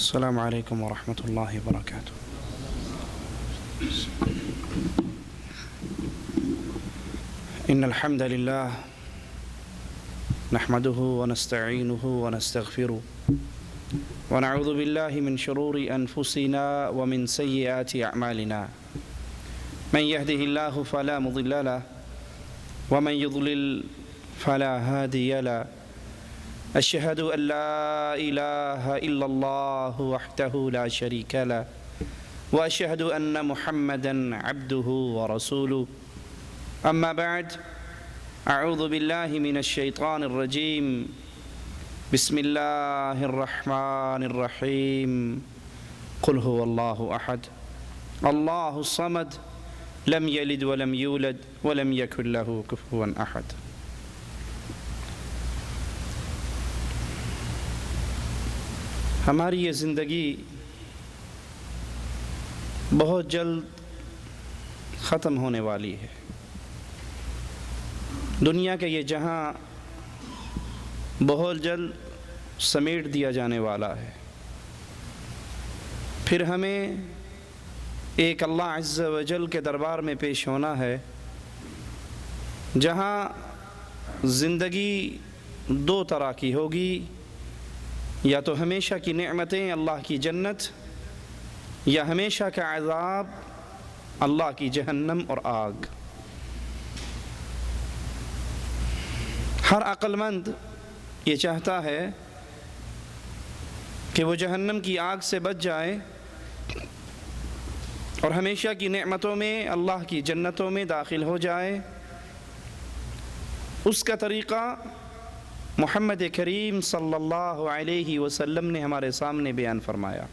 السلام علیکم ورحمۃ اللہ وبرکاتہ۔ ان الحمد للہ نحمده ونستعینه ونستغفره ونعوذ باللہ من شرور انفسنا ومن سیئات اعمالنا من يهده الله فلا مضل له ومن يضلل فلا هادي له أشهد أن لا إله إلا الله وحده لا شريك له وأشهد أن محمدًا عبده ورسوله أما بعد أعوذ بالله من الشيطان الرجيم بسم الله الرحمن الرحيم قل هو الله أحد الله الصمد لم يلد ولم يولد ولم يكن له كفوا أحد۔ ہماری یہ زندگی بہت جلد ختم ہونے والی ہے۔ دنیا کا یہ جہاں بہت جلد سمیٹ دیا جانے والا ہے۔ پھر ہمیں ایک اللہ عز و جل کے دربار میں پیش ہونا ہے، جہاں زندگی دو طرح کی ہوگی، یا تو ہمیشہ کی نعمتیں اللہ کی جنت، یا ہمیشہ کا عذاب اللہ کی جہنم اور آگ۔ ہر عقل مند یہ چاہتا ہے کہ وہ جہنم کی آگ سے بچ جائے اور ہمیشہ کی نعمتوں میں اللہ کی جنتوں میں داخل ہو جائے۔ اس کا طریقہ محمد کریم صلی اللہ علیہ وسلم نے ہمارے سامنے بیان فرمایا۔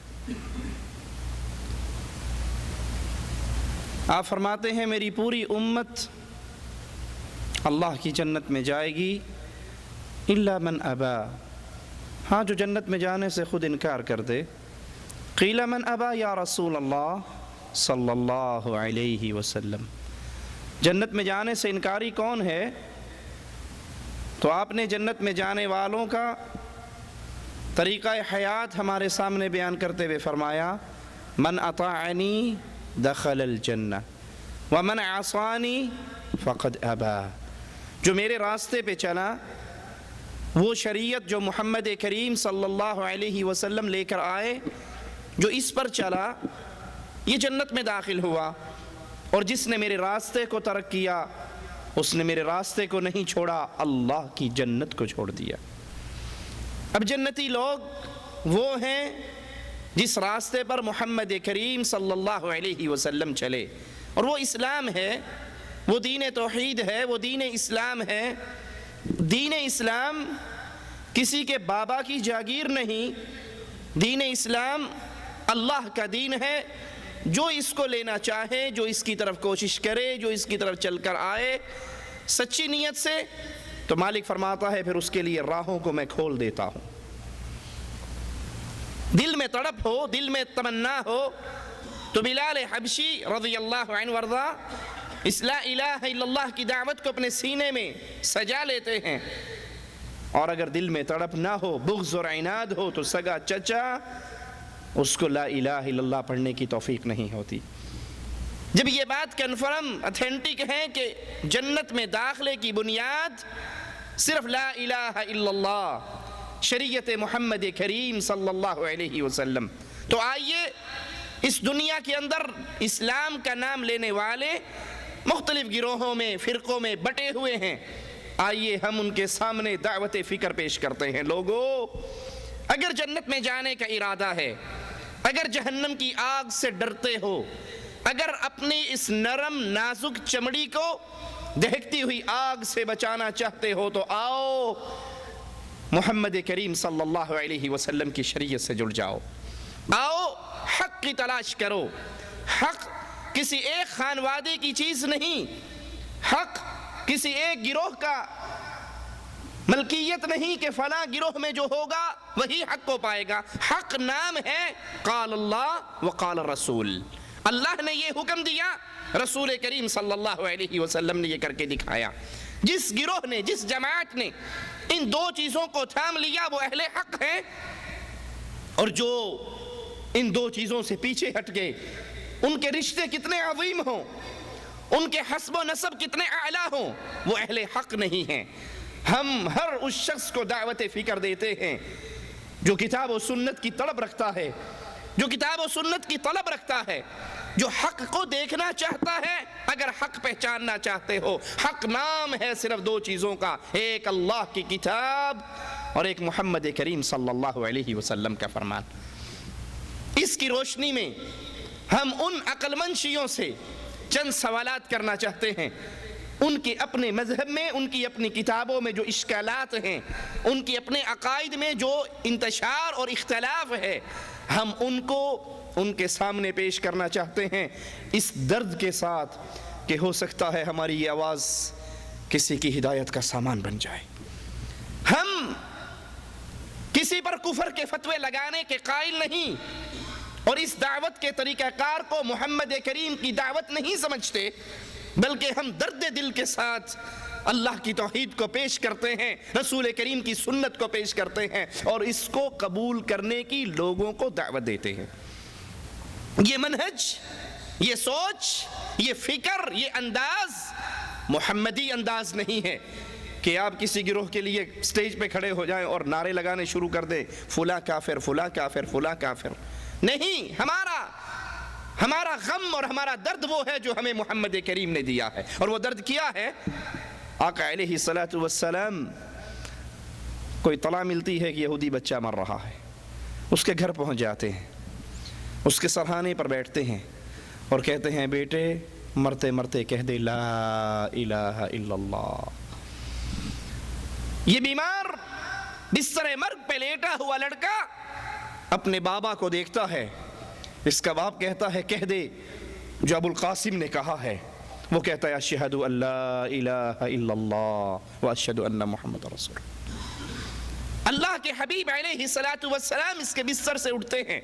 آپ فرماتے ہیں میری پوری امت اللہ کی جنت میں جائے گی الا من ابا، ہاں جو جنت میں جانے سے خود انکار کر دے۔ قیل من ابا یا رسول اللہ صلی اللہ علیہ وسلم، جنت میں جانے سے انکاری کون ہے؟ تو آپ نے جنت میں جانے والوں کا طریقہ حیات ہمارے سامنے بیان کرتے ہوئے فرمایا من اطاعنی دخل الجنہ ومن عصانی فقد ابا، جو میرے راستے پہ چلا، وہ شریعت جو محمد کریم صلی اللہ علیہ وسلم لے کر آئے، جو اس پر چلا، یہ جنت میں داخل ہوا، اور جس نے میرے راستے کو ترک کیا اس نے میرے راستے کو نہیں چھوڑا، اللہ کی جنت کو چھوڑ دیا۔ اب جنتی لوگ وہ ہیں جس راستے پر محمد کریم صلی اللہ علیہ وسلم چلے، اور وہ اسلام ہے، وہ دین توحید ہے، وہ دین اسلام ہے۔ دین اسلام کسی کے بابا کی جاگیر نہیں، دین اسلام اللہ کا دین ہے۔ جو اس کو لینا چاہے، جو اس کی طرف کوشش کرے، جو اس کی طرف چل کر آئے سچی نیت سے، تو مالک فرماتا ہے پھر اس کے لیے راہوں کو میں کھول دیتا ہوں۔ دل میں تڑپ ہو، دل میں تمنا ہو، تو بلال حبشی رضی اللہ عنہ وارضا اس لا الہ الا اللہ کی دعوت کو اپنے سینے میں سجا لیتے ہیں، اور اگر دل میں تڑپ نہ ہو، بغض اور عناد ہو، تو سگا چچا اس کو لا الہ الا اللہ پڑھنے کی توفیق نہیں ہوتی۔ جب یہ بات کنفرم اتھینٹک ہے کہ جنت میں داخلے کی بنیاد صرف لا الہ الا اللہ، شریعت محمد کریم صلی اللہ علیہ وسلم، تو آئیے اس دنیا کے اندر اسلام کا نام لینے والے مختلف گروہوں میں، فرقوں میں بٹے ہوئے ہیں، آئیے ہم ان کے سامنے دعوت فکر پیش کرتے ہیں۔ لوگوں، اگر جنت میں جانے کا ارادہ ہے، اگر جہنم کی آگ سے ڈرتے ہو، اگر اپنی اس نرم نازک چمڑی کو دہکتی ہوئی آگ سے بچانا چاہتے ہو، تو آؤ محمد کریم صلی اللہ علیہ وسلم کی شریعت سے جڑ جاؤ، آؤ حق کی تلاش کرو۔ حق کسی ایک خانوادے کی چیز نہیں، حق کسی ایک گروہ کا ملکیت نہیں کہ فلاں گروہ میں جو ہوگا وہی حق کو پائے گا۔ حق نام ہے قال اللہ وقال الرسول، اللہ نے یہ حکم دیا، رسول کریم صلی اللہ علیہ وسلم نے یہ کر کے دکھایا۔ جس گروہ نے، جس جماعت نے ان دو چیزوں کو تھام لیا وہ اہل حق ہیں، اور جو ان دو چیزوں سے پیچھے ہٹ گئے، ان کے رشتے کتنے عظیم ہوں، ان کے حسب و نسب کتنے اعلیٰ ہوں، وہ اہل حق نہیں ہیں۔ ہم ہر اس شخص کو دعوت فکر دیتے ہیں جو کتاب و سنت کی طلب رکھتا ہے، جو کتاب و سنت کی طلب رکھتا ہے، جو حق کو دیکھنا چاہتا ہے۔ اگر حق پہچاننا چاہتے ہو، حق نام ہے صرف دو چیزوں کا، ایک اللہ کی کتاب اور ایک محمد کریم صلی اللہ علیہ وسلم کا فرمان۔ اس کی روشنی میں ہم ان عقل مند شیعوں سے چند سوالات کرنا چاہتے ہیں۔ ان کے اپنے مذہب میں، ان کی اپنی کتابوں میں جو اشکالات ہیں، ان کے اپنے عقائد میں جو انتشار اور اختلاف ہے، ہم ان کو ان کے سامنے پیش کرنا چاہتے ہیں، اس درد کے ساتھ کہ ہو سکتا ہے ہماری یہ آواز کسی کی ہدایت کا سامان بن جائے۔ ہم کسی پر کفر کے فتوے لگانے کے قائل نہیں، اور اس دعوت کے طریقہ کار کو محمد کریم کی دعوت نہیں سمجھتے، بلکہ ہم درد دل کے ساتھ اللہ کی توحید کو پیش کرتے ہیں، رسول کریم کی سنت کو پیش کرتے ہیں، اور اس کو قبول کرنے کی لوگوں کو دعوت دیتے ہیں۔ یہ منہج، یہ سوچ، یہ فکر، یہ انداز محمدی انداز نہیں ہے کہ آپ کسی گروہ کے لیے سٹیج پہ کھڑے ہو جائیں اور نعرے لگانے شروع کر دیں، فلاں کافر، فلاں کافر، فلاں کافر۔ نہیں، ہمارا غم اور ہمارا درد وہ ہے جو ہمیں محمد کریم نے دیا ہے، اور وہ درد کیا ہے؟ آقا علیہ السلام کوئی اطلاع ملتی ہے کہ یہودی بچہ مر رہا ہے، اس کے گھر پہنچ جاتے ہیں، اس کے سرہانے پر بیٹھتے ہیں اور کہتے ہیں بیٹے مرتے مرتے کہہ دے لا الہ الا اللہ۔ یہ بیمار بستر مرگ پہ لیٹا ہوا لڑکا اپنے بابا کو دیکھتا ہے، اس کا باپ کہتا ہے کہہ دے جو ابو القاسم نے کہا ہے۔ وہ کہتا ہے اشہد ان لا الہ الا اللہ واشہد ان محمد رسول اللہ۔ اللہ کے حبیب علیہ السلام اس کے بستر سے اٹھتے ہیں،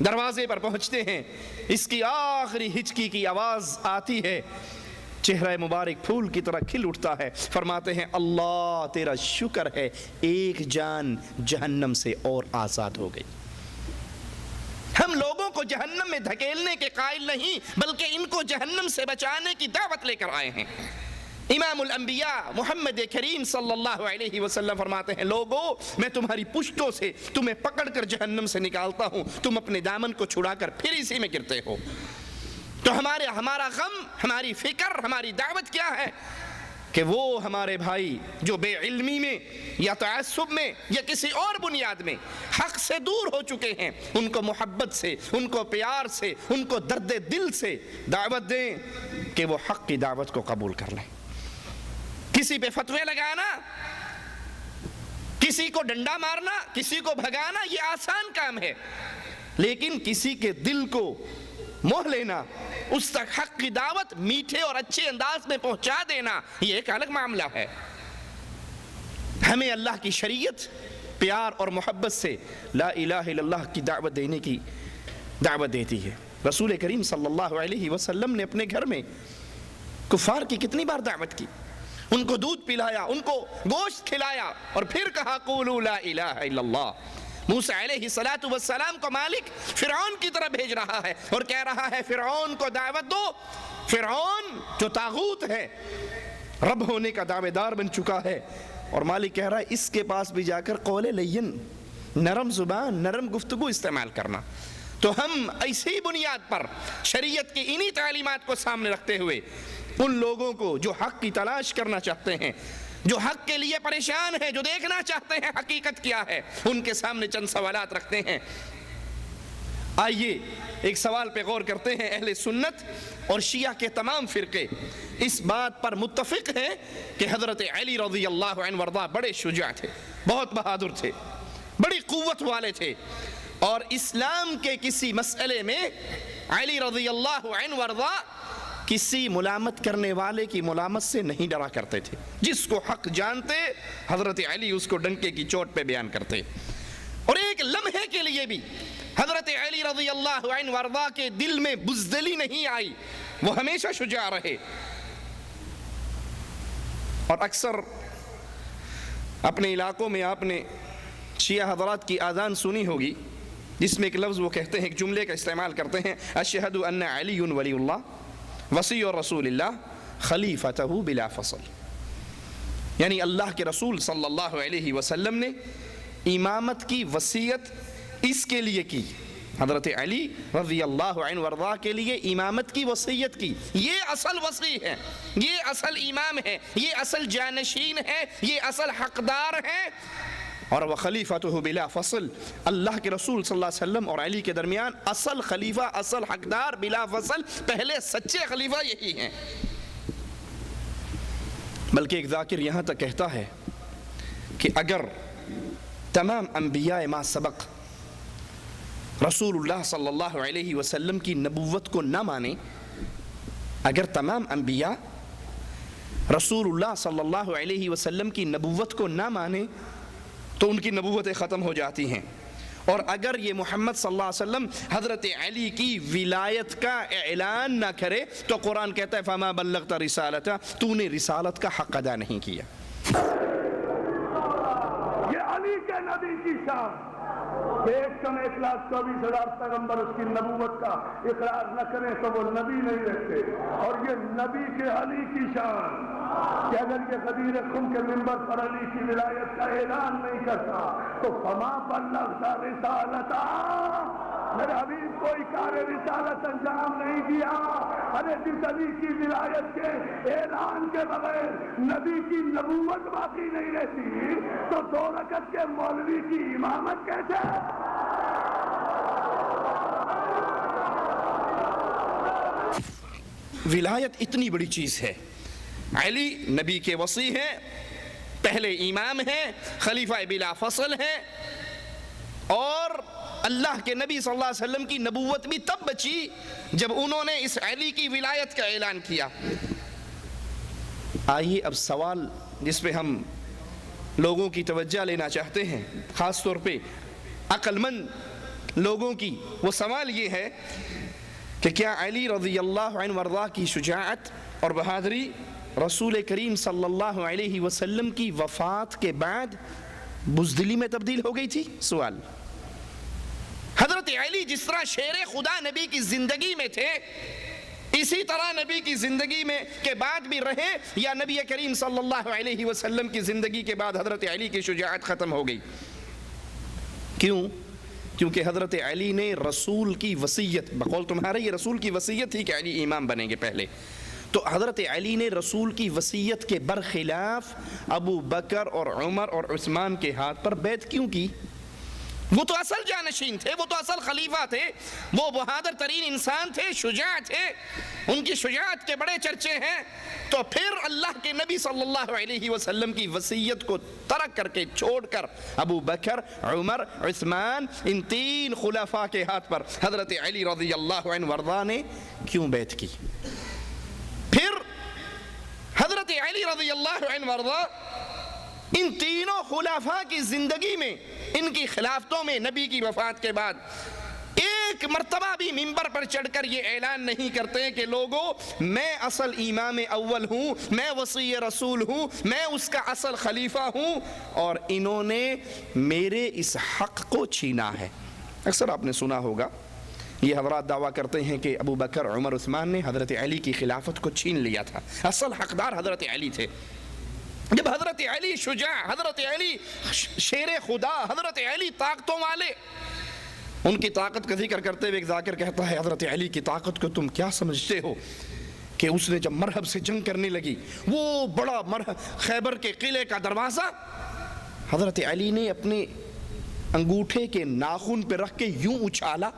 دروازے پر پہنچتے ہیں، اس کی آخری ہچکی کی آواز آتی ہے، چہرہ مبارک پھول کی طرح کھل اٹھتا ہے، فرماتے ہیں اللہ تیرا شکر ہے ایک جان جہنم سے اور آزاد ہو گئی۔ ہم لوگوں کو جہنم میں دھکیلنے کے قائل نہیں، بلکہ ان کو جہنم سے بچانے کی دعوت لے کر آئے ہیں۔ امام الانبیاء محمد کریم صلی اللہ علیہ وسلم فرماتے ہیں لوگو میں تمہاری پشتوں سے تمہیں پکڑ کر جہنم سے نکالتا ہوں، تم اپنے دامن کو چھڑا کر پھر اسی میں گرتے ہو۔ تو ہمارا غم، ہماری فکر، ہماری دعوت کیا ہے کہ وہ ہمارے بھائی جو بے علمی میں یا تعصب میں یا کسی اور بنیاد میں حق سے دور ہو چکے ہیں، ان کو محبت سے، ان کو پیار سے، ان کو درد دل سے دعوت دیں کہ وہ حق کی دعوت کو قبول کر لیں۔ کسی پہ فتوے لگانا، کسی کو ڈنڈا مارنا، کسی کو بھگانا یہ آسان کام ہے، لیکن کسی کے دل کو موہ لینا، اس تک حق کی دعوت میٹھے اور اچھے انداز میں پہنچا دینا، یہ ایک الگ معاملہ ہے۔ ہمیں اللہ کی شریعت پیار اور محبت سے لا الہ الا اللہ کی دعوت دینے کی دعوت دیتی ہے۔ رسول کریم صلی اللہ علیہ وسلم نے اپنے گھر میں کفار کی کتنی بار دعوت کی، ان کو دودھ پلایا، ان کو گوشت کھلایا، اور پھر کہا قولوا لا الہ الا اللہ۔ موسیٰ علیہ السلام کو مالک فرعون کی طرف بھیج رہا ہے اور کہہ رہا ہے فرعون کو دعوت دو۔ فرعون جو طاغوت ہے، رب ہونے کا دعوے دار بن چکا ہے، اور مالک کہہ رہا ہے اس کے پاس بھی جا کر قول لین، نرم زبان، نرم گفتگو استعمال کرنا۔ تو ہم ایسی بنیاد پر شریعت کی انہی تعلیمات کو سامنے رکھتے ہوئے ان لوگوں کو جو حق کی تلاش کرنا چاہتے ہیں، جو حق کے لیے پریشان ہیں، جو دیکھنا چاہتے ہیں حقیقت کیا ہے، ان کے سامنے چند سوالات رکھتے ہیں۔ آئیے ایک سوال پہ غور کرتے ہیں۔ اہل سنت اور شیعہ کے تمام فرقے اس بات پر متفق ہیں کہ حضرت علی رضی اللہ عنہ وارضاہ بڑے شجاع تھے، بہت بہادر تھے، بڑی قوت والے تھے، اور اسلام کے کسی مسئلے میں علی رضی اللہ عنہ وارضاہ کسی ملامت کرنے والے کی ملامت سے نہیں ڈرا کرتے تھے۔ جس کو حق جانتے حضرت علی اس کو ڈنکے کی چوٹ پہ بیان کرتے، اور ایک لمحے کے لیے بھی حضرت علی رضی اللہ عنہ وارضاہ کے دل میں بزدلی نہیں آئی، وہ ہمیشہ شجاع رہے۔ اور اکثر اپنے علاقوں میں آپ نے شیعہ حضرات کی آذان سنی ہوگی، جس میں ایک لفظ وہ کہتے ہیں، ایک جملے کا استعمال کرتے ہیں، اشہد ان علی ولی اللہ وصی رسول اللہ خلیفتہ بلا فصل، یعنی اللہ کے رسول صلی اللہ علیہ وسلم نے امامت کی وصیت اس کے لیے کی، حضرت علی رضی اللہ عنہ وارضاہ کے لیے امامت کی وصیت کی۔ یہ اصل وصی ہے، یہ اصل امام ہے، یہ اصل جانشین ہے، یہ اصل حقدار ہے۔ اور وخلیفتہ بلا فصل، اللہ کے رسول صلی اللہ علیہ وسلم اور علی کے درمیان اصل خلیفہ، اصل حقدار بلا فصل، پہلے سچے خلیفہ یہی ہیں۔ بلکہ ایک ذاکر یہاں تک کہتا ہے کہ اگر تمام انبیاء ما سبق رسول اللہ صلی اللہ علیہ وسلم کی نبوت کو نہ مانے، اگر تمام انبیاء رسول اللہ صلی اللہ علیہ وسلم کی نبوت کو نہ مانے تو ان کی نبوتیں ختم ہو جاتی ہیں، اور اگر یہ محمد صلی اللہ علیہ وسلم حضرت علی کی ولایت کا اعلان نہ کرے تو قرآن کہتا ہے فما بلغت رسالتہ، تو نے رسالت کا حق ادا نہیں کیا۔ یہ علی کے نبی کی شان، 1,24,000 پیغمبر اس کی نبوت کا اقرار نہ کریں تو وہ نبی نہیں رہتے، اور یہ نبی کے علی کی شان کہ اگر یہ غدیر خم کے منبر پر علی کی ولایت کا اعلان نہیں کرتا تو فما بلغت رسالتہ، میرے حبیب کوئی کار رسالت انجام نہیں دیا۔ ارے جس علی کی ولایت کے اعلان کے بغیر نبی کی نبوت باقی نہیں رہتی تو 2 رکعت کے مولوی کی امامت کیسے؟ ولایت اتنی بڑی چیز ہے، علی نبی کے وصی ہیں، پہلے امام ہیں، خلیفہ بلا فصل ہیں، اور اللہ کے نبی صلی اللہ علیہ وسلم کی نبوت بھی تب بچی جب انہوں نے اس علی کی ولایت کا اعلان کیا۔ آئیے اب سوال جس پہ ہم لوگوں کی توجہ لینا چاہتے ہیں، خاص طور پہ عقل مند لوگوں کی، وہ سوال یہ ہے کہ کیا علی رضی اللہ عنہ وارضاہ کی شجاعت اور بہادری رسول کریم صلی اللہ علیہ وسلم کی وفات کے بعد بزدلی میں تبدیل ہو گئی تھی؟ سوال۔ حضرت علی جس طرح شیر خدا نبی کی زندگی میں تھے، اسی طرح نبی کی زندگی میں کے بعد بھی رہے، یا نبی کریم صلی اللہ علیہ وسلم کی زندگی کے بعد حضرت علی کی شجاعت ختم ہو گئی؟ کیوں؟ کیونکہ حضرت علی نے رسول کی وصیت، بقول تمہارے یہ رسول کی وصیت تھی کہ علی امام بنیں گے پہلے، تو حضرت علی نے رسول کی وصیت کے برخلاف ابو بکر اور عمر اور عثمان کے ہاتھ پر بیعت کیوں کی؟ وہ تو اصل جانشین تھے، وہ تو اصل خلیفہ تھے، وہ بہادر ترین انسان تھے، شجاع تھے، ان کی شجاعت کے بڑے چرچے ہیں، تو پھر اللہ کے نبی صلی اللہ علیہ وسلم کی وصیت کو ترک کر کے چھوڑ کر ابو بکر، عمر، عثمان، ان 3 خلفاء کے ہاتھ پر حضرت علی رضی اللہ عنہ وارضاہ نے کیوں بیعت کی؟ پھر حضرت علی رضی اللہ عنہ وارضاہ ان 3 خلفاء کی زندگی میں، ان کی خلافتوں میں نبی کی وفات کے بعد ایک مرتبہ بھی منبر پر چڑھ کر یہ اعلان نہیں کرتے کہ لوگوں میں اصل امام اول ہوں، میں وصی رسول ہوں، میں اس کا اصل خلیفہ ہوں، اور انہوں نے میرے اس حق کو چھینا ہے۔ اکثر آپ نے سنا ہوگا یہ حضرات دعویٰ کرتے ہیں کہ ابو بکر، عمر، عثمان نے حضرت علی کی خلافت کو چھین لیا تھا، اصل حقدار حضرت علی تھے۔ جب حضرت علی شجاع، حضرت علی شیر خدا، حضرت علی طاقتوں والے، ان کی طاقت کا ذکر کرتے ہوئے ایک ذاکر کہتا ہے حضرت علی کی طاقت کو تم کیا سمجھتے ہو کہ اس نے جب مرحب سے جنگ کرنے لگی، وہ بڑا خیبر کے قلعے کا دروازہ حضرت علی نے اپنے انگوٹھے کے ناخن پہ رکھ کے یوں اچھالا،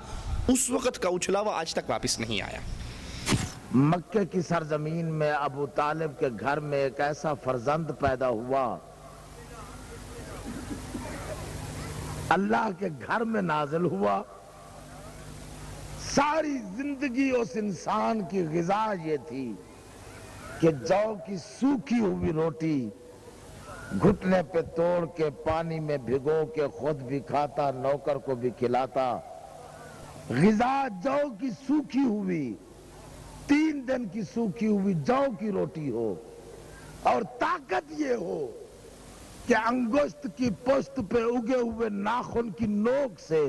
اس وقت کا اچھلاوا آج تک واپس نہیں آیا۔ مکے کی سرزمین میں ابو طالب کے گھر میں ایک ایسا فرزند پیدا ہوا، اللہ کے گھر میں نازل ہوا، ساری زندگی اس انسان کی غذا یہ تھی کہ جو کی سوکھی ہوئی روٹی گھٹنے پہ توڑ کے پانی میں بھگو کے خود بھی کھاتا، نوکر کو بھی کھلاتا۔ غذا جو کی سوکھی ہوئی، 3 دن کی سوکھی ہوئی جو کی روٹی ہو، اور طاقت یہ ہو کہ انگشت کی پشت پہ اگے ہوئے ناخن کی نوک سے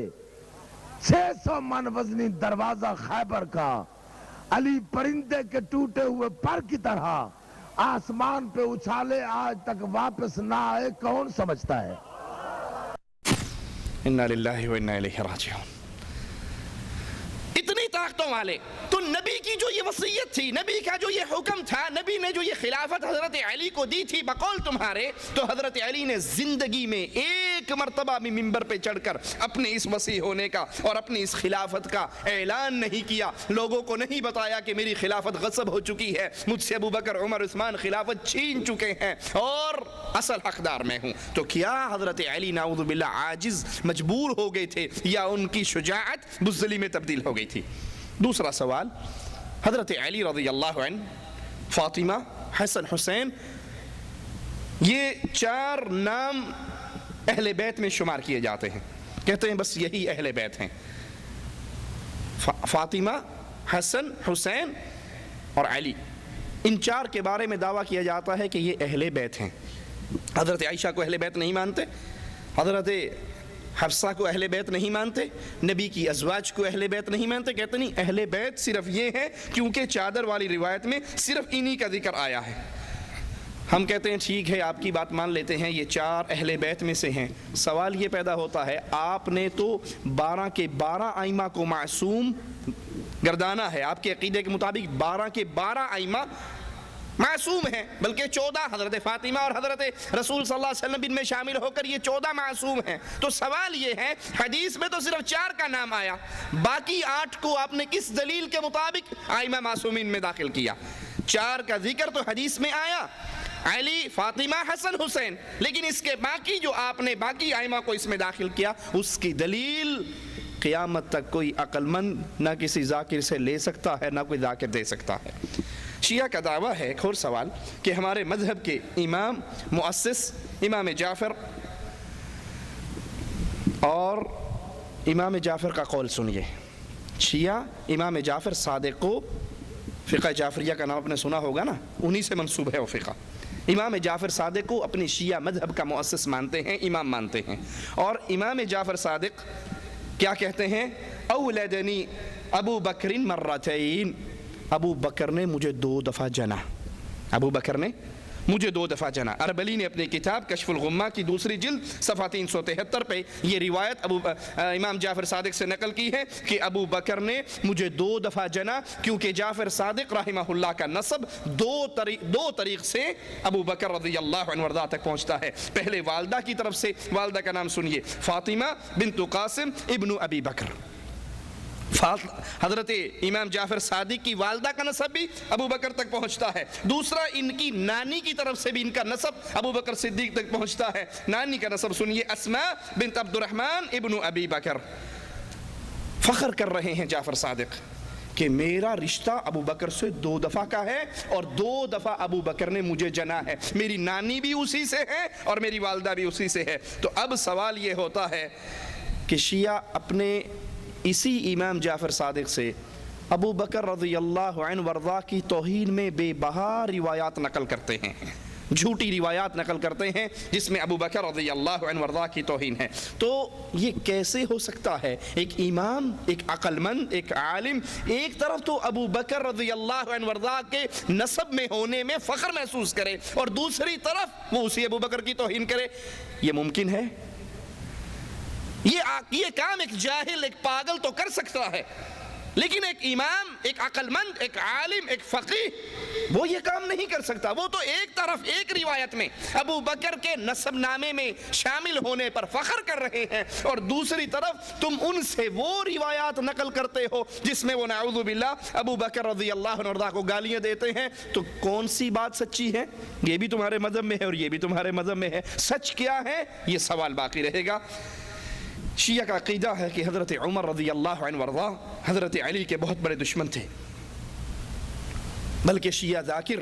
600 من وزنی دروازہ خیبر کا علی پرندے کے ٹوٹے ہوئے پر کی طرح آسمان پہ اچھالے آج تک واپس نہ آئے، کون سمجھتا ہے؟ انا للہ و انا الیہ راجعون۔ اتنی طاقتوں والے تو نبی کی جو یہ وصیت تھی، نبی کا جو یہ حکم تھا، نبی نے جو یہ خلافت حضرت علی کو دی تھی بقول تمہارے، تو حضرت علی نے زندگی میں ایک مرتبہ بھی منبر پہ چڑھ کر اپنے اس وصی ہونے کا اور اپنی اس خلافت کا اعلان نہیں کیا، لوگوں کو نہیں بتایا کہ میری خلافت غصب ہو چکی ہے، مجھ سے ابو بکر عمر عثمان خلافت چھین چکے ہیں اور اصل حقدار میں ہوں۔ تو کیا حضرت علی نعوذ باللہ عاجز مجبور ہو گئے تھے یا ان کی شجاعت بزدلی میں تبدیل ہو گئی تھی؟ دوسرا سوال، حضرت علی رضی اللہ عنہ، فاطمہ، حسن، حسین، یہ 4 نام اہل بیت میں شمار کیے جاتے ہیں، کہتے ہیں بس یہی اہل بیت ہیں، فاطمہ، حسن، حسین اور علی، ان 4 کے بارے میں دعویٰ کیا جاتا ہے کہ یہ اہل بیت ہیں۔ حضرت عائشہ کو اہل بیت نہیں مانتے، حضرت حفصہ کو اہل بیت نہیں مانتے، نبی کی ازواج کو اہل بیت نہیں مانتے، کہتے نہیں اہل بیت صرف یہ ہے کیونکہ چادر والی روایت میں صرف انہی کا ذکر آیا ہے۔ ہم کہتے ہیں ٹھیک ہے، آپ کی بات مان لیتے ہیں، یہ 4 اہل بیت میں سے ہیں۔ سوال یہ پیدا ہوتا ہے، آپ نے تو 12 کے 12 ائمہ کو معصوم گردانا ہے، آپ کے عقیدے کے مطابق 12 کے 12 ائمہ معصوم ہیں، بلکہ 14 حضرت فاطمہ اور حضرت رسول صلی اللہ علیہ وسلم ان میں شامل ہو کر یہ 14 معصوم ہیں۔ تو سوال یہ ہے، حدیث میں تو صرف 4 کا نام آیا، باقی 8 کو آپ نے کس دلیل کے مطابق ائمہ معصومین میں داخل کیا؟ 4 کا ذکر تو حدیث میں آیا، علی، فاطمہ، حسن، حسین، لیکن اس کے باقی جو آپ نے باقی ائمہ کو اس میں داخل کیا، اس کی دلیل قیامت تک کوئی عقل مند نہ کسی ذاکر سے لے سکتا ہے، نہ کوئی ذاکر دے سکتا ہے۔ شیعہ کا دعویٰ ہے، ایک اور سوال، کہ ہمارے مذہب کے امام مؤسس امام جعفر، اور امام جعفر کا قول سنیے، شیعہ امام جعفر صادق کو، فقہ جعفریہ کا نام آپ نے سنا ہوگا نا، انہی سے منسوب ہے وہ فقہ، امام جعفر صادق کو اپنی شیعہ مذہب کا مؤسس مانتے ہیں، امام مانتے ہیں، اور امام جعفر صادق کیا کہتے ہیں؟ اولدنی ابو بکر مرتین، ابو بکر نے مجھے 2 دفعہ جنا، ابو بکر نے مجھے 2 دفعہ جنا۔ اربلی نے اپنی کتاب کشف الغمہ کی 2 جلد صفحہ 373 پہ یہ روایت امام جعفر صادق سے نقل کی ہے کہ ابو بکر نے مجھے 2 دفعہ جنا، کیونکہ جعفر صادق رحمہ اللہ کا نسب 2 طریق سے ابو بکر رضی اللہ عنہ وارضاہ تک پہنچتا ہے۔ پہلے والدہ کی طرف سے، والدہ کا نام سنیے، فاطمہ بنت قاسم ابن ابی بکر، حضرت امام جعفر صادق کی والدہ کا نسب بھی ابو بکر تک پہنچتا ہے۔ دوسرا، ان کی نانی کی طرف سے بھی ان کا نسب ابو بکر صدیق تک پہنچتا ہے۔ نانی کا نسب سنیے، اسماء بنت عبد الرحمن ابن ابی بکر۔ فخر کر رہے ہیں جعفر صادق کہ میرا رشتہ ابو بکر سے 2 دفعہ کا ہے، اور 2 دفعہ ابو بکر نے مجھے جنا ہے، میری نانی بھی اسی سے ہے اور میری والدہ بھی اسی سے ہے۔ تو اب سوال یہ ہوتا ہے کہ شیعہ اپنے اسی امام جعفر صادق سے ابو بکر رضی اللہ عنہ وارضاہ کی توہین میں بے بہا روایات نقل کرتے ہیں، جھوٹی روایات نقل کرتے ہیں جس میں ابو بکر رضی اللہ عنہ وارضاہ کی توہین ہے۔ تو یہ کیسے ہو سکتا ہے؟ ایک امام، ایک عقل مند، ایک عالم، ایک طرف تو ابو بکر رضی اللہ عنہ وارضاہ کے نسب میں ہونے میں فخر محسوس کرے، اور دوسری طرف وہ اسی ابو بکر کی توہین کرے؟ یہ ممکن ہے؟ یہ کام ایک جاہل، ایک پاگل تو کر سکتا ہے، لیکن ایک امام، ایک عقل مند، ایک عالم، ایک فقیہ وہ یہ کام نہیں کر سکتا۔ وہ تو ایک طرف ایک روایت میں ابو بکر کے نسب نامے میں شامل ہونے پر فخر کر رہے ہیں، اور دوسری طرف تم ان سے وہ روایات نقل کرتے ہو جس میں وہ نعوذ باللہ ابو بکر رضی اللہ عنہ کو گالیاں دیتے ہیں۔ تو کون سی بات سچی ہے؟ یہ بھی تمہارے مذہب میں ہے اور یہ بھی تمہارے مذہب میں ہے، سچ کیا ہے؟ یہ سوال باقی رہے گا۔ شیعہ کا عقیدہ ہے کہ حضرت عمر رضی اللہ عنہ وارضاہ حضرت علی کے بہت بڑے دشمن تھے، بلکہ شیعہ ذاکر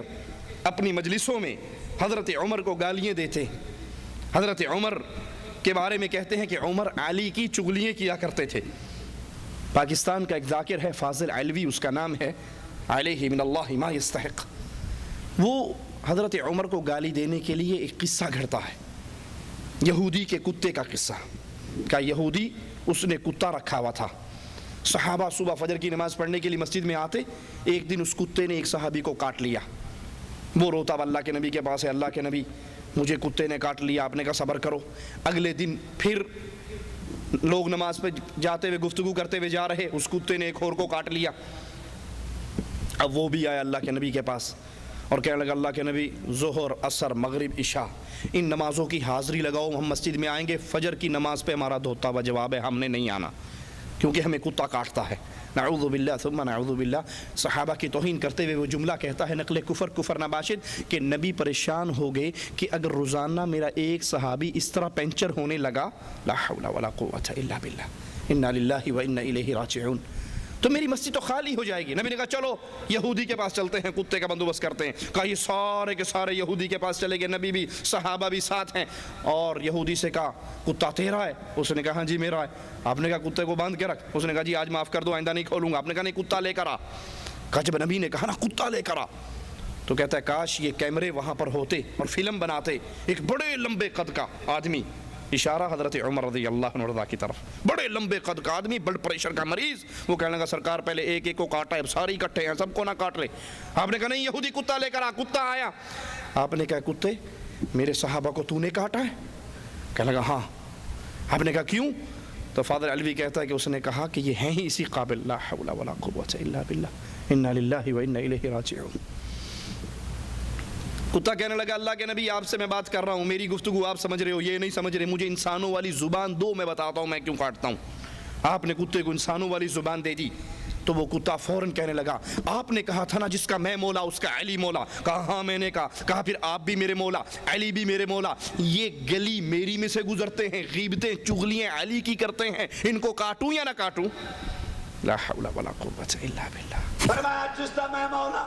اپنی مجلسوں میں حضرت عمر کو گالیاں دیتے، حضرت عمر کے بارے میں کہتے ہیں کہ عمر علی کی چغلیاں کیا کرتے تھے۔ پاکستان کا ایک ذاکر ہے فاضل علوی، اس کا نام ہے علیہ من اللہ ما یستحق، وہ حضرت عمر کو گالی دینے کے لیے ایک قصہ گھڑتا ہے، یہودی کے کتے کا قصہ کا۔ یہودی اس نے کتا رکھا ہوا تھا، صحابہ صبح فجر کی نماز پڑھنے کے لیے مسجد میں آتے، ایک دن اس کتے نے ایک صحابی کو کاٹ لیا، وہ روتا اللہ کے نبی کے پاس ہے، اللہ کے نبی مجھے کتے نے کاٹ لیا، آپ نے کہا صبر کرو۔ اگلے دن پھر لوگ نماز پہ جاتے ہوئے گفتگو کرتے ہوئے جا رہے، اس کتے نے ایک اور کو کاٹ لیا۔ اب وہ بھی آیا اللہ کے نبی کے پاس اور کہنے لگا اللہ کے نبی ظہر عصر مغرب عشاء ان نمازوں کی حاضری لگاؤ، ہم مسجد میں آئیں گے، فجر کی نماز پہ ہمارا دھوتا ہوا جواب ہے ہم نے نہیں آنا کیونکہ ہمیں کتا کاٹتا ہے۔ نعوذ باللہ ثم نعوذ باللہ۔ صحابہ کی توہین کرتے ہوئے وہ جملہ کہتا ہے نقل کفر نباشد کہ نبی پریشان ہو گئے کہ اگر روزانہ میرا ایک صحابی اس طرح پنچر ہونے لگا، لا حول ولا قوت الا باللہ، انا للہ و انا الیہ راجعون، تو میری مسجد تو خالی ہو جائے گی۔ نبی نے کہا چلو یہودی کے پاس چلتے ہیں، کتے کا بندوبست کرتے ہیں۔ کہا یہ سارے کے سارے یہودی کے پاس چلے گئے، نبی بھی صحابہ بھی ساتھ ہیں، اور یہودی سے کہا کتا تیرا ہے؟ اس نے کہا ہاں جی میرا ہے۔ آپ نے کہا کتے کو باندھ کے رکھ، اس نے کہا جی آج معاف کر دو، آئندہ نہیں کھولوں گا۔ آپ نے کہا نہیں کتا لے کر آ۔ کہا جب نبی نے کہا نا کتا لے کر آ، تو کہتا ہے کاش یہ کیمرے وہاں پر ہوتے اور فلم بناتے، ایک بڑے لمبے قد کا آدمی، اشارہ حضرت عمر رضی اللہ عنہ کی طرف، بڑے لمبے قد کا آدمی، بلڈ پریشر کا مریض، وہ کہنے لگا سرکار پہلے ایک ایک کو کاٹا ہے، اب سارے اکٹھے ہیں، سب کو نہ کاٹ لے۔ آپ نے کہا نہیں یہودی کتا لے کر آ۔ کتا آیا، آپ نے کہا کتے میرے صحابہ کو تو نے کاٹا ہے؟ کہنے لگا ہاں۔ آپ نے کہا کیوں؟ تو فادر علوی کہتا ہے کہ اس نے کہا کہ یہ ہیں ہی اسی قابل، لا حول ولا قوت الا باللہ، انا للہ و انا الیہ راجعون۔ کتا کہنے لگا اللہ کے نبی آپ سے میں بات کر رہا ہوں، میری گفتگو آپ سمجھ رہے ہو، یہ نہیں سمجھ رہے، مجھے انسانوں والی زبان دو، میں بتاتا ہوں میں کیوں کاٹتا ہوں۔ آپ نے کتے کو انسانوں والی زبان دے دی تو وہ کتا فوراً کہنے لگا آپ نے کہا تھا نا جس کا میں مولا اس کا علی مولا۔ کہا ہاں میں نے کہا پھر آپ بھی میرے مولا، علی بھی میرے مولا، یہ گلی میری میں سے گزرتے ہیں، غیبتیں چغلیاں علی کی کرتے ہیں، ان کو کاٹوں یا نہ کاٹوں؟ لا حول ولا قوت الا باللہ۔ فرمایا جس کا میں مولا،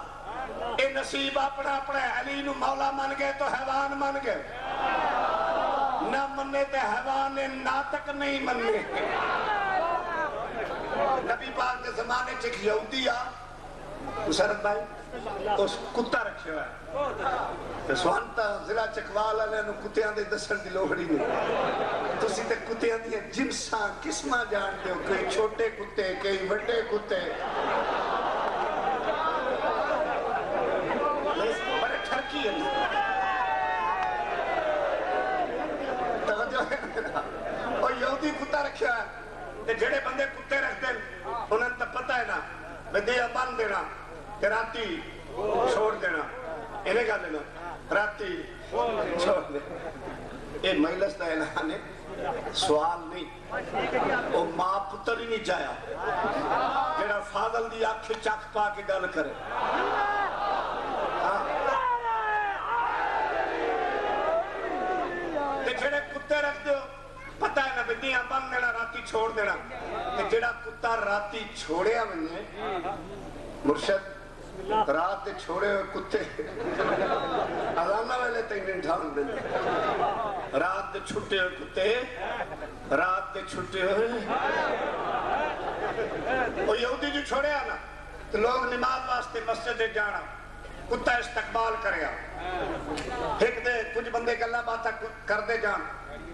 اے نصیب اپنا اپنا علی نو مولا من گئے تو حیوان من گئے، نہ مننے تے حیوان ناطق نہیں مننے۔ نبی پاک کے زمانے چ ایک یہودی آ مسرت بھائی اس کتا رکھے ہوا ہے، سوانتا ضلع چکوال والے نو کتیاں دے دسن دی لوڑ ہی نہیں، تسی تے کتیاں دی جنساں قسماں جانتے ہو، کئی چھوٹے کتے کئی بڑے کتے، بڑے ٹھرکی ہیں۔ توجہ ہے نا، اور یہودی کتا رکھے ہوا ہے، جڑے بندے کتے رکھتے ہیں انہوں نے پتہ ہے نا میں دیا بند دینا تے راتی چھوڑ دینا، انہیں کہا دینا راتی چھوڑ دینا۔ یہ مجلس دا اعلان ہے، سوال نہیں، وہ ماں پتر ہی نہیں جایا جڑا فاضل دی آنکھ چک پا کے گل کرے۔ تے جڑے کتے رکھ دیو پتہ ہے نا بدیاں بند دینا راتی چھوڑ دینا، تے جڑا کتا راتی چھوڑیا میں مرشد رات دے چھوڑے ہوئے کتے اذانہ ویلے تین ڈھال دے، رات دے چھٹے ہوئے کتے رات دے چھٹے ہوئے، وہ یہودی جو چھوڑے آنا تو لوگ نماز واسطے مسجد جانا، کتا استقبال کریا، ایک دے کچھ بندے گلا باتا کر دے جان،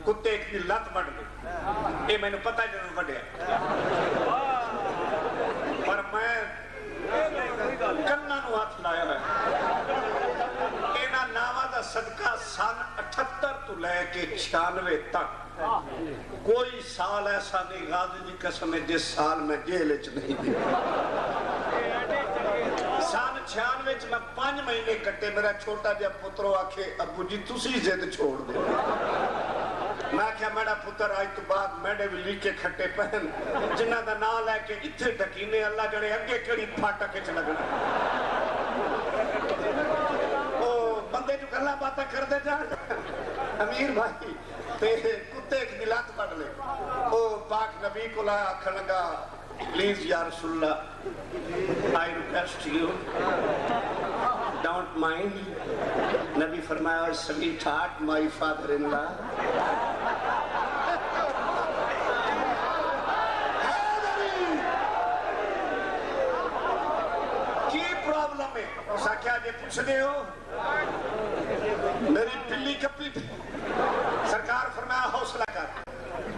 کتے ایک دی لت بڑھ گئی، یہ میں نے پتہ جنہوں بڑھیا، پر میں کنہ نو ہاتھ لایا ہے۔ اینا نامہ دا صدقہ سن 78 تو لے کے 96 تک کوئی سال ایسا نہیں، غازی دی قسم ہے جس سال میں جیل چ نہیں دی۔ سن 96 میں 5 مہینے کٹے، میرا چھوٹا جا پترو آکھے ابو جی تسی زد چھوڑ دے، میں کہا میرا پتر آج تو بعد میڈے بھی لیکے کھٹے پہن جنہ دا نام لے کے اتھے ڈھکینے اللہ جڑے اگے کڑی پھاٹا کے چلا گنا، او بندے جو گلا باتا کر دے جان امیر بھائی تے کتے ایک دلات پڑھ لے، او پاک نبی کو لایا کھنگا پلیز یا رسول اللہ I request you don't mind۔ نبی فرمایا sweetheart my father-in-law کی پرابلم ہے؟ اسا کیا جے پوچھ دے ہو میری پلی کپی تھی، سرکار فرمایا حوصلہ کر،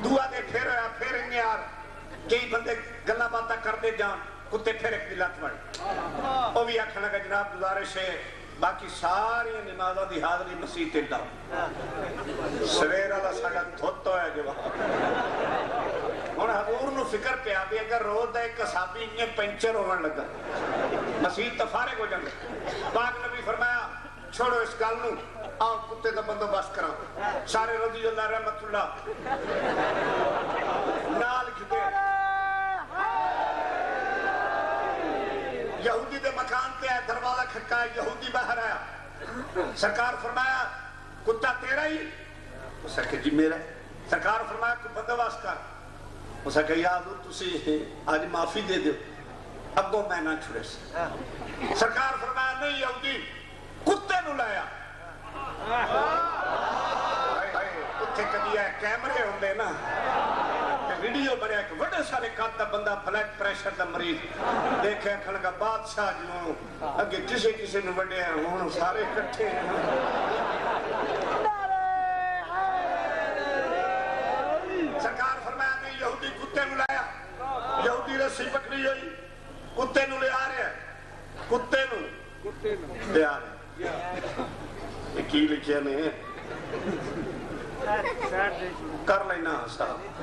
دعا دے پھر ہویا پھر انگے یار، کئی بندے گلہ باتا پڑھتے جان کتے پھر ایک دلات پڑھ وہ بھی آکھنا کہ جناب گزارش ہے باقی ساری نمازہ دی حاضری مسیح تے لاؤ سویر اللہ ساڑھا دھوتو ہے جو وہاں حضور نو فکر پہ آبی اگر روز دا ایک قصابی انہیں پینچر ہونے لگا مسیح تفارق ہو جانے پاک نبی فرمایا چھوڑو اس گل نو آؤ کتے دا بندوبست کراؤ سارے رضی اللہ رحمت اللہ نال کھتے یہودی دے مکان پہ آئے دروازہ کھٹکا ہے یہودی باہر آیا سرکار فرمایا کتا تیرا ہی اسے کہ جی میرا سرکار فرمایا کوئی بندوبست کر اسے کہ یا حضور تسی آج معافی دے دو ابو میں نہ چھڑے سے سرکار فرمایا نہیں یہودی کتے نو لایا اتھے کبھی ہے کیمرے ہوں دے نا ویڈیو بڑے کہ وڈے سارے کاتا بندہ بلڈ پریشر دا مریض دیکھے کھڑا کا بادشاہ جو اگے کسے نو وڈے ہیں ہوں سارے کٹھے ہیں سرکار فرمایا نہیں یہودی کتے نو لایا یہودی رسی پکڑی ہوئی کتے نو لے آ رہے ہیں کتے نو لے آ رہے ہیں کی لکھیا نہیں کر لینا صاحب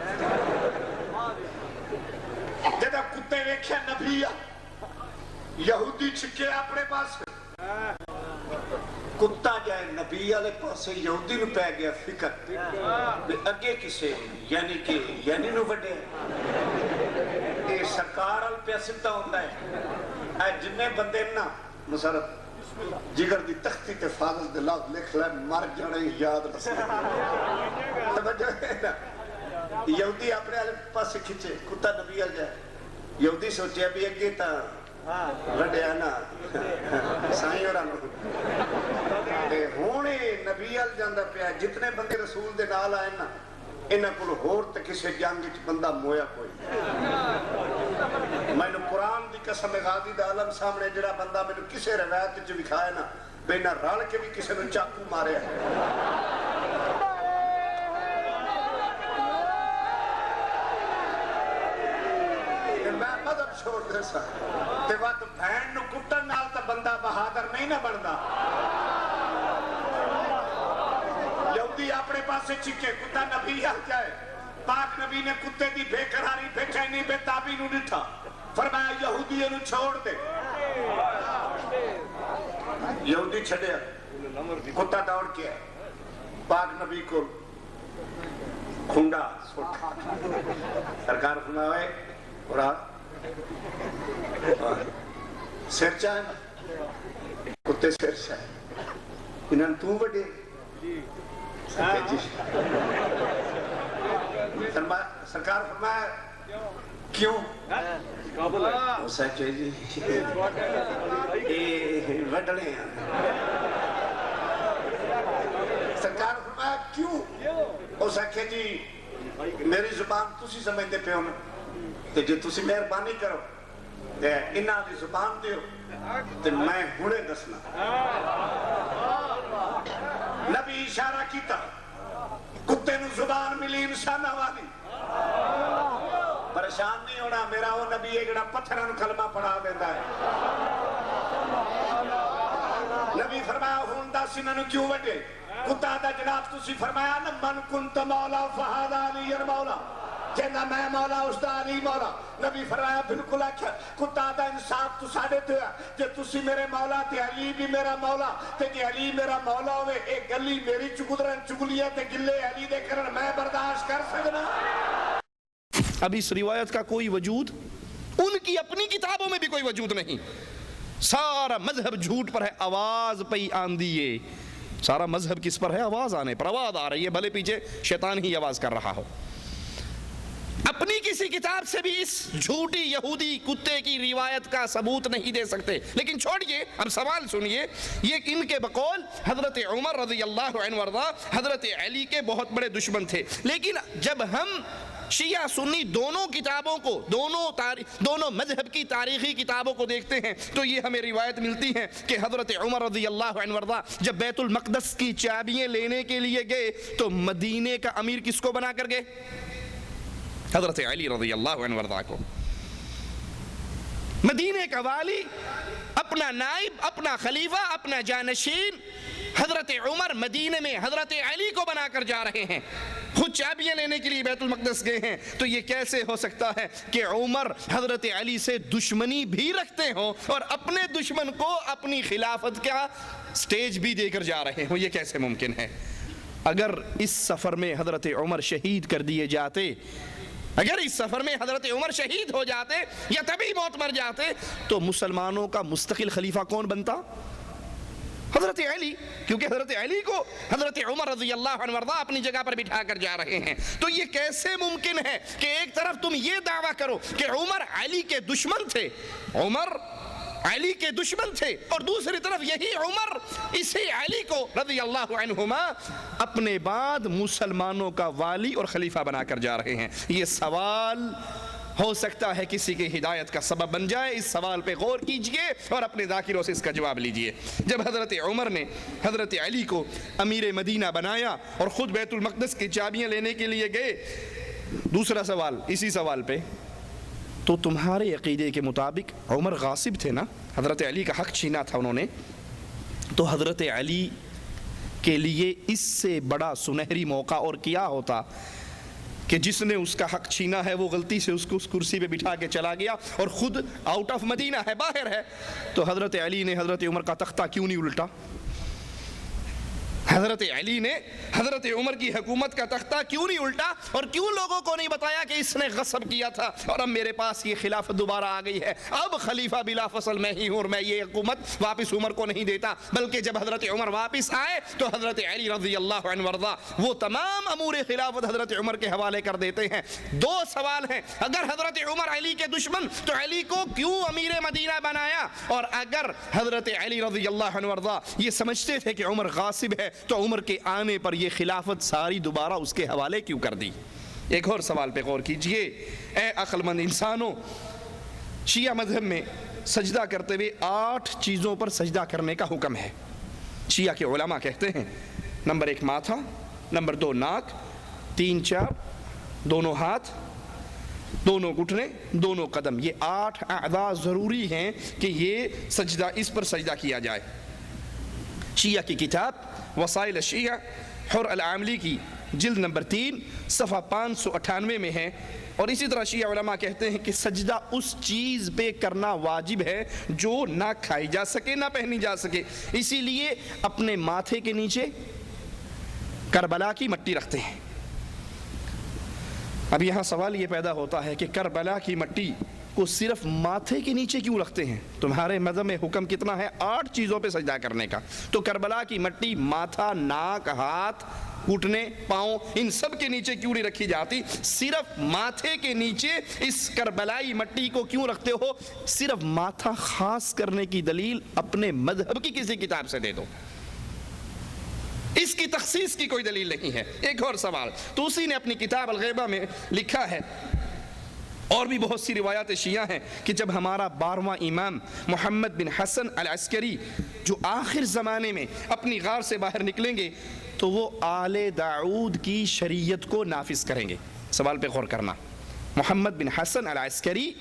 جدہ کتے ویکھیا نبی یہودی چھکے اپنے پاس کتا جائے نبی والے پاسے یہودی نو پہ گیا فکر اگے کسے یعنی نو بڑے اے سرکار ال پیاسدہ ہوتا ہے اے جنہیں بندے نا مسرت جگر دی تختی تے فاضل دے لفظ لکھ لے مر جانے یاد رسے توجہ ہے نا یہودی اپنے پاس کھچے کتا نبی آ جائے یہودی سوچے ابھی اگے تا رڈے آنا سائیں اور آنو ہونے نبی آل جاندہ پہ جتنے بندے رسول دے نال آئے نا انہاں کل ہور تے کسے جانگی چھ بندہ مویا کوئی میں نے قرآن دی قسم غازی دا عالم سامنے جڑا بندہ میں نے کسے روایت جو دکھائے نا بینا رال کے بھی کسے نے چاکو مارے ہیں میں مذہب چھوڑ دے سا تے وقت بھین نو کٹن نال تا بندہ بہادر نہیں نہ بڑھدا یہودی اپنے پاس سے چکے کتا نبی آ جائے پاک نبی نے کتے دی بے قراری بے چینی بے تابی نو نٹھا فرمایا یہودی انو چھوڑ دے یہودی چھڑے کتا دوڑ کے پاک نبی کو کھنڈا سوٹا سرکار فرمایا مراد سر چاہے کتے سر چاہے انہاں تو بڑے سرکار فرمایا کیوں اسے کہ جی وڈڑے ہیں سرکار فرمایا کیوں اسے کہ جی میری زبان تسی سمجھتے پہ ہونا تے جو تسی مہربانی کرو تے انہاں دی زبان دیو تے میں ہونے دسنا نبی اشارہ کیتا کتے نو زبان ملی انسانہ والی پریشان نہیں ہونا میرا وہ نبی ایک پتھران کلمہ پڑھا دیتا ہے نبی فرمایا ہوندہ سننو کیوں وڈے کتا دا جناب تسی فرمایا نا من کنت مولا فہادا علی مولا جنہ میں مولا اس دا علی مولا نبی فرمایا بالکل اچھا کتا دا انصاف تو ساڑے تو ہے جے تسی میرے مولا تے علی بھی میرا مولا تے جے علی میرا مولا ہوئے ایک گلی میری چکدرن چکلیاں تے گلے علی دے کرن میں برداشت کر سکنا اب اس روایت کا کوئی وجود ان کی اپنی کتابوں میں بھی کوئی وجود نہیں سارا مذہب جھوٹ پر ہے آواز پہ آن دیئے سارا مذہب کس پر ہے آواز آنے پر آواز آ رہی ہے بھلے پیچھے شیطان ہی آواز کر رہا ہو اپنی کسی کتاب سے بھی اس جھوٹی یہودی کتے کی روایت کا ثبوت نہیں دے سکتے لیکن چھوڑیے اب سوال سنیے یہ ان کے بقول حضرت عمر رضی اللہ عنہ وارضا حضرت علی کے بہت بڑے دشمن تھے لیکن جب ہم شیعہ سنی دونوں کتابوں کو دونوں مذہب کی تاریخی کتابوں کو دیکھتے ہیں تو یہ ہمیں روایت ملتی ہے کہ حضرت عمر رضی اللہ عنہ وارضا جب بیت المقدس کی چابیاں لینے کے لیے گئے تو مدینے کا امیر کس کو بنا کر گئے حضرت علی رضی اللہ عنہ وارضا کو مدینے کا والی، اپنا نائب، اپنا خلیفہ، اپنا جانشین حضرت عمر مدینے میں حضرت علی کو بنا کر جا رہے ہیں، خود چابیاں لینے کے لیے بیت المقدس گئے ہیں، تو یہ کیسے ہو سکتا ہے کہ عمر حضرت علی سے دشمنی بھی رکھتے ہوں اور اپنے دشمن کو اپنی خلافت کا سٹیج بھی دے کر جا رہے ہوں؟ یہ کیسے ممکن ہے؟ اگر اس سفر میں حضرت عمر شہید کر دیے جاتے، اگر اس سفر میں حضرت عمر شہید ہو جاتے یا تبھی موت مر جاتے، تو مسلمانوں کا مستقل خلیفہ کون بنتا؟ حضرت علی، کیونکہ حضرت علی کو حضرت عمر رضی اللہ عنہ وارضہ اپنی جگہ پر بٹھا کر جا رہے ہیں۔ تو یہ کیسے ممکن ہے کہ ایک طرف تم یہ دعویٰ کرو کہ عمر علی کے دشمن تھے، عمر علی کے دشمن تھے، اور دوسری طرف یہی عمر اسی علی کو رضی اللہ عنہما اپنے بعد مسلمانوں کا والی اور خلیفہ بنا کر جا رہے ہیں؟ یہ سوال ہو سکتا ہے کسی کی ہدایت کا سبب بن جائے۔ اس سوال پہ غور کیجئے اور اپنے ذاکروں سے اس کا جواب لیجئے۔ جب حضرت عمر نے حضرت علی کو امیر مدینہ بنایا اور خود بیت المقدس کی چابیاں لینے کے لیے گئے، دوسرا سوال اسی سوال پہ، تو تمہارے عقیدے کے مطابق عمر غاصب تھے نا، حضرت علی کا حق چھینا تھا انہوں نے، تو حضرت علی کے لیے اس سے بڑا سنہری موقع اور کیا ہوتا کہ جس نے اس کا حق چھینا ہے وہ غلطی سے اس کو اس کرسی پہ بٹھا کے چلا گیا اور خود آؤٹ آف مدینہ ہے، باہر ہے، تو حضرت علی نے حضرت عمر کا تختہ کیوں نہیں الٹا؟ حضرت علی نے حضرت عمر کی حکومت کا تختہ کیوں نہیں الٹا اور کیوں لوگوں کو نہیں بتایا کہ اس نے غصب کیا تھا اور اب میرے پاس یہ خلافت دوبارہ آ گئی ہے، اب خلیفہ بلا فصل میں ہی ہوں اور میں یہ حکومت واپس عمر کو نہیں دیتا؟ بلکہ جب حضرت عمر واپس آئے تو حضرت علی رضی اللہ عنہ وارضہ وہ تمام امور خلافت حضرت عمر کے حوالے کر دیتے ہیں۔ دو سوال ہیں، اگر حضرت عمر علی کے دشمن تو علی کو کیوں امیر مدینہ بنایا، اور اگر حضرت علی رضی اللہ عنہ وارضہ یہ سمجھتے تھے کہ عمر غاصب ہے تو عمر کے آنے پر یہ خلافت ساری دوبارہ اس کے حوالے کیوں کر دی؟ ایک اور سوال پہ غور کیجئے اے عقل مند انسانوں، شیعہ مذہب میں سجدہ کرتے ہوئے 8 چیزوں پر سجدہ کرنے کا حکم ہے۔ شیعہ کے علماء کہتے ہیں نمبر 1 ماتھا، نمبر 2 ناک، 3 4 دونوں ہاتھ، دونوں گھٹنے، دونوں قدم، یہ 8 اعضاء ضروری ہیں کہ یہ سجدہ، اس پر سجدہ کیا جائے۔ شیعہ کی کتاب وسائل الشیعہ حر العاملی کی جلد نمبر 3 صفحہ 598 میں ہے، اور اسی طرح شیعہ علماء کہتے ہیں کہ سجدہ اس چیز پہ کرنا واجب ہے جو نہ کھائی جا سکے نہ پہنی جا سکے، اسی لیے اپنے ماتھے کے نیچے کربلا کی مٹی رکھتے ہیں۔ اب یہاں سوال یہ پیدا ہوتا ہے کہ کربلا کی مٹی کو صرف ماتھے کے نیچے کیوں رکھتے ہیں؟ تمہارے مذہب میں حکم کتنا ہے؟ 8 چیزوں پہ سجدہ کرنے کا، تو کربلا کی مٹی ماتھا، ناک، ہاتھ، گھٹنے، پاؤں، ان سب کے نیچے کیوں نہیں رکھی جاتی؟ صرف ماتھے کے نیچے اس کربلائی مٹی کو کیوں رکھتے ہو؟ صرف ماتھا خاص کرنے کی دلیل اپنے مذہب کی کسی کتاب سے دے دو، اس کی تخصیص کی کوئی دلیل نہیں ہے۔ ایک اور سوال، تو اسی نے اپنی کتاب الغیبہ میں لکھا ہے، اور بھی بہت سی روایات شیعہ ہیں کہ جب ہمارا 12واں امام محمد بن حسن العسکری جو آخر زمانے میں اپنی غار سے باہر نکلیں گے تو وہ آل داؤد کی شریعت کو نافذ کریں گے۔ سوال پہ غور کرنا، محمد بن حسن العسکری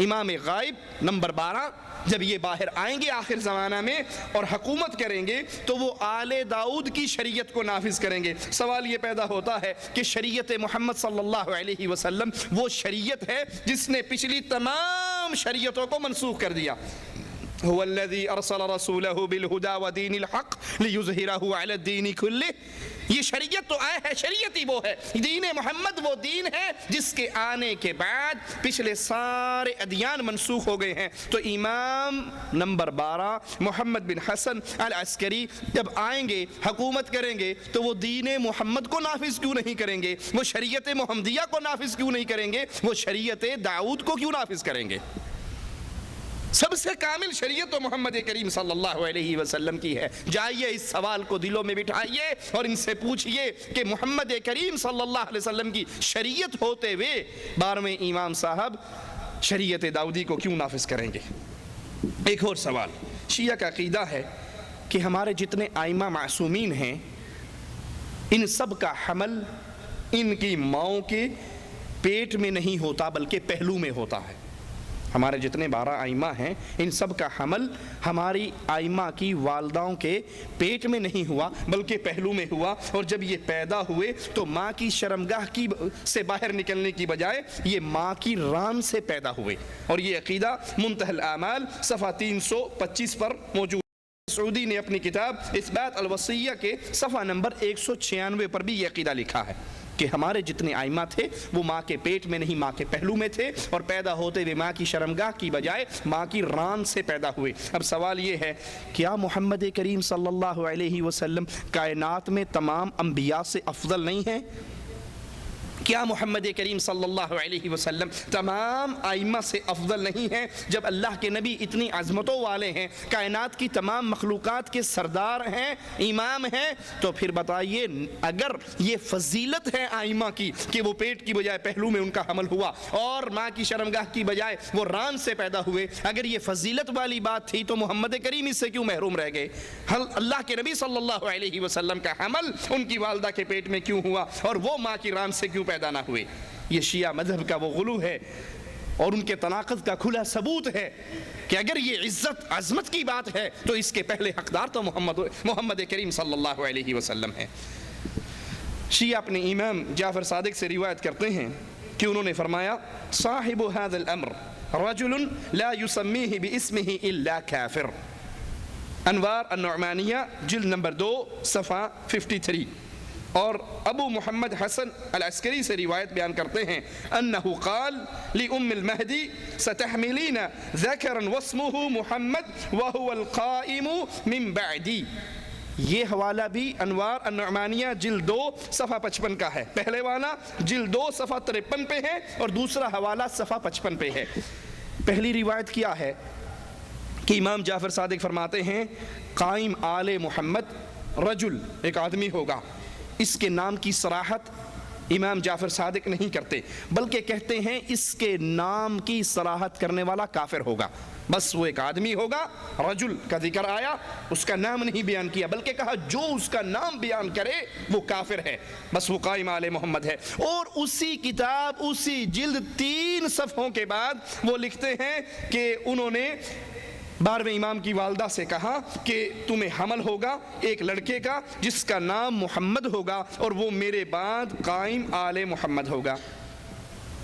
امام غائب نمبر 12 جب یہ باہر آئیں گے آخر زمانہ میں اور حکومت کریں گے تو وہ آل داؤد کی شریعت کو نافذ کریں گے۔ سوال یہ پیدا ہوتا ہے کہ شریعت محمد صلی اللہ علیہ وسلم وہ شریعت ہے جس نے پچھلی تمام شریعتوں کو منسوخ کر دیا۔ هو الذي ارسل رسوله بالهدى ودين الحق ليظهره على الدين كله، یہ شریعت تو آیا ہے، شریعت ہی وہ ہے، دین محمد وہ دین ہے جس کے آنے کے بعد پچھلے سارے ادیان منسوخ ہو گئے ہیں۔ تو امام نمبر 12 محمد بن حسن العسکری جب آئیں گے حکومت کریں گے تو وہ دین محمد کو نافذ کیوں نہیں کریں گے؟ وہ شریعت محمدیہ کو نافذ کیوں نہیں کریں گے؟ وہ شریعت داؤد کو کیوں نافذ کریں گے؟ سب سے کامل شریعت تو محمد کریم صلی اللہ علیہ وسلم کی ہے۔ جائیے اس سوال کو دلوں میں بٹھائیے اور ان سے پوچھئے کہ محمد کریم صلی اللہ علیہ وسلم کی شریعت ہوتے ہوئے 12ویں امام صاحب شریعت داؤدی کو کیوں نافذ کریں گے؟ ایک اور سوال، شیعہ کا عقیدہ ہے کہ ہمارے جتنے ائمہ معصومین ہیں ان سب کا حمل ان کی ماؤں کے پیٹ میں نہیں ہوتا بلکہ پہلو میں ہوتا ہے۔ ہمارے جتنے 12 آئمہ ہیں ان سب کا حمل ہماری آئمہ کی والداؤں کے پیٹ میں نہیں ہوا بلکہ پہلو میں ہوا، اور جب یہ پیدا ہوئے تو ماں کی شرمگاہ کی سے باہر نکلنے کی بجائے یہ ماں کی ران سے پیدا ہوئے. اور یہ عقیدہ منتہی الاعمال صفحہ 325 پر موجود. سعودی نے اپنی کتاب اثبات الوصیہ کے صفحہ نمبر 196 پر بھی یہ عقیدہ لکھا ہے کہ ہمارے جتنے آئمہ تھے وہ ماں کے پیٹ میں نہیں ماں کے پہلو میں تھے، اور پیدا ہوتے ہوئے ماں کی شرمگاہ کی بجائے ماں کی ران سے پیدا ہوئے. اب سوال یہ ہے، کیا محمد کریم صلی اللہ علیہ وسلم کائنات میں تمام انبیاء سے افضل نہیں ہیں؟ کیا محمد کریم صلی اللہ علیہ وسلم تمام آئمہ سے افضل نہیں ہیں؟ جب اللہ کے نبی اتنی عظمتوں والے ہیں، کائنات کی تمام مخلوقات کے سردار ہیں، امام ہیں، تو پھر بتائیے اگر یہ فضیلت ہے آئمہ کی کہ وہ پیٹ کی بجائے پہلو میں ان کا حمل ہوا اور ماں کی شرمگاہ کی بجائے وہ ران سے پیدا ہوئے، اگر یہ فضیلت والی بات تھی تو محمد کریم اس سے کیوں محروم رہ گئے؟ اللہ کے نبی صلی اللہ علیہ وسلم کا حمل ان کی والدہ کے پیٹ میں کیوں ہوا اور وہ ماں کی ران سے کیوں پیدا نہ ہوئے؟ یہ شیعہ مذہب کا وہ غلو ہے اور ان کے تناقض کا کھلا ثبوت ہے کہ اگر یہ عزت عظمت کی بات ہے تو اس کے پہلے حقدار تو محمد کریم صلی اللہ علیہ وسلم ہے. شیعہ اپنے امام جعفر صادق سے روایت کرتے ہیں کہ انہوں نے فرمایا، صاحب هذا الامر رجل لا يسميه باسمه الا کافر. انوار النعمانیہ جلد نمبر 2 صفحہ 53. اور ابو محمد حسن العسکری سے روایت بیان کرتے ہیں انہو قال لأم المہدی ستحملین ذکرا واسمہ محمد وہو القائم من بعدی. یہ حوالہ بھی انوار النعمانیہ جلد 2 صفحہ 55 کا ہے. پہلے والا جلد 2 صفحہ 53 پہ ہے اور دوسرا حوالہ صفحہ 55 پہ ہے. پہلی روایت کیا ہے کہ امام جعفر صادق فرماتے ہیں قائم آل محمد رجل ایک آدمی ہوگا. اس کے نام کی صراحت امام جعفر صادق نہیں کرتے بلکہ کہتے ہیں اس کے نام کی صراحت کرنے والا کافر ہوگا. بس وہ ایک آدمی ہوگا، رجل کا ذکر آیا، اس کا نام نہیں بیان کیا بلکہ کہا جو اس کا نام بیان کرے وہ کافر ہے، بس وہ قائم آل محمد ہے. اور اسی کتاب اسی جلد 3 صفحوں کے بعد وہ لکھتے ہیں کہ انہوں نے 12ویں امام کی والدہ سے کہا کہ تمہیں حمل ہوگا ایک لڑکے کا جس کا نام محمد ہوگا اور وہ میرے بعد قائم آل محمد ہوگا.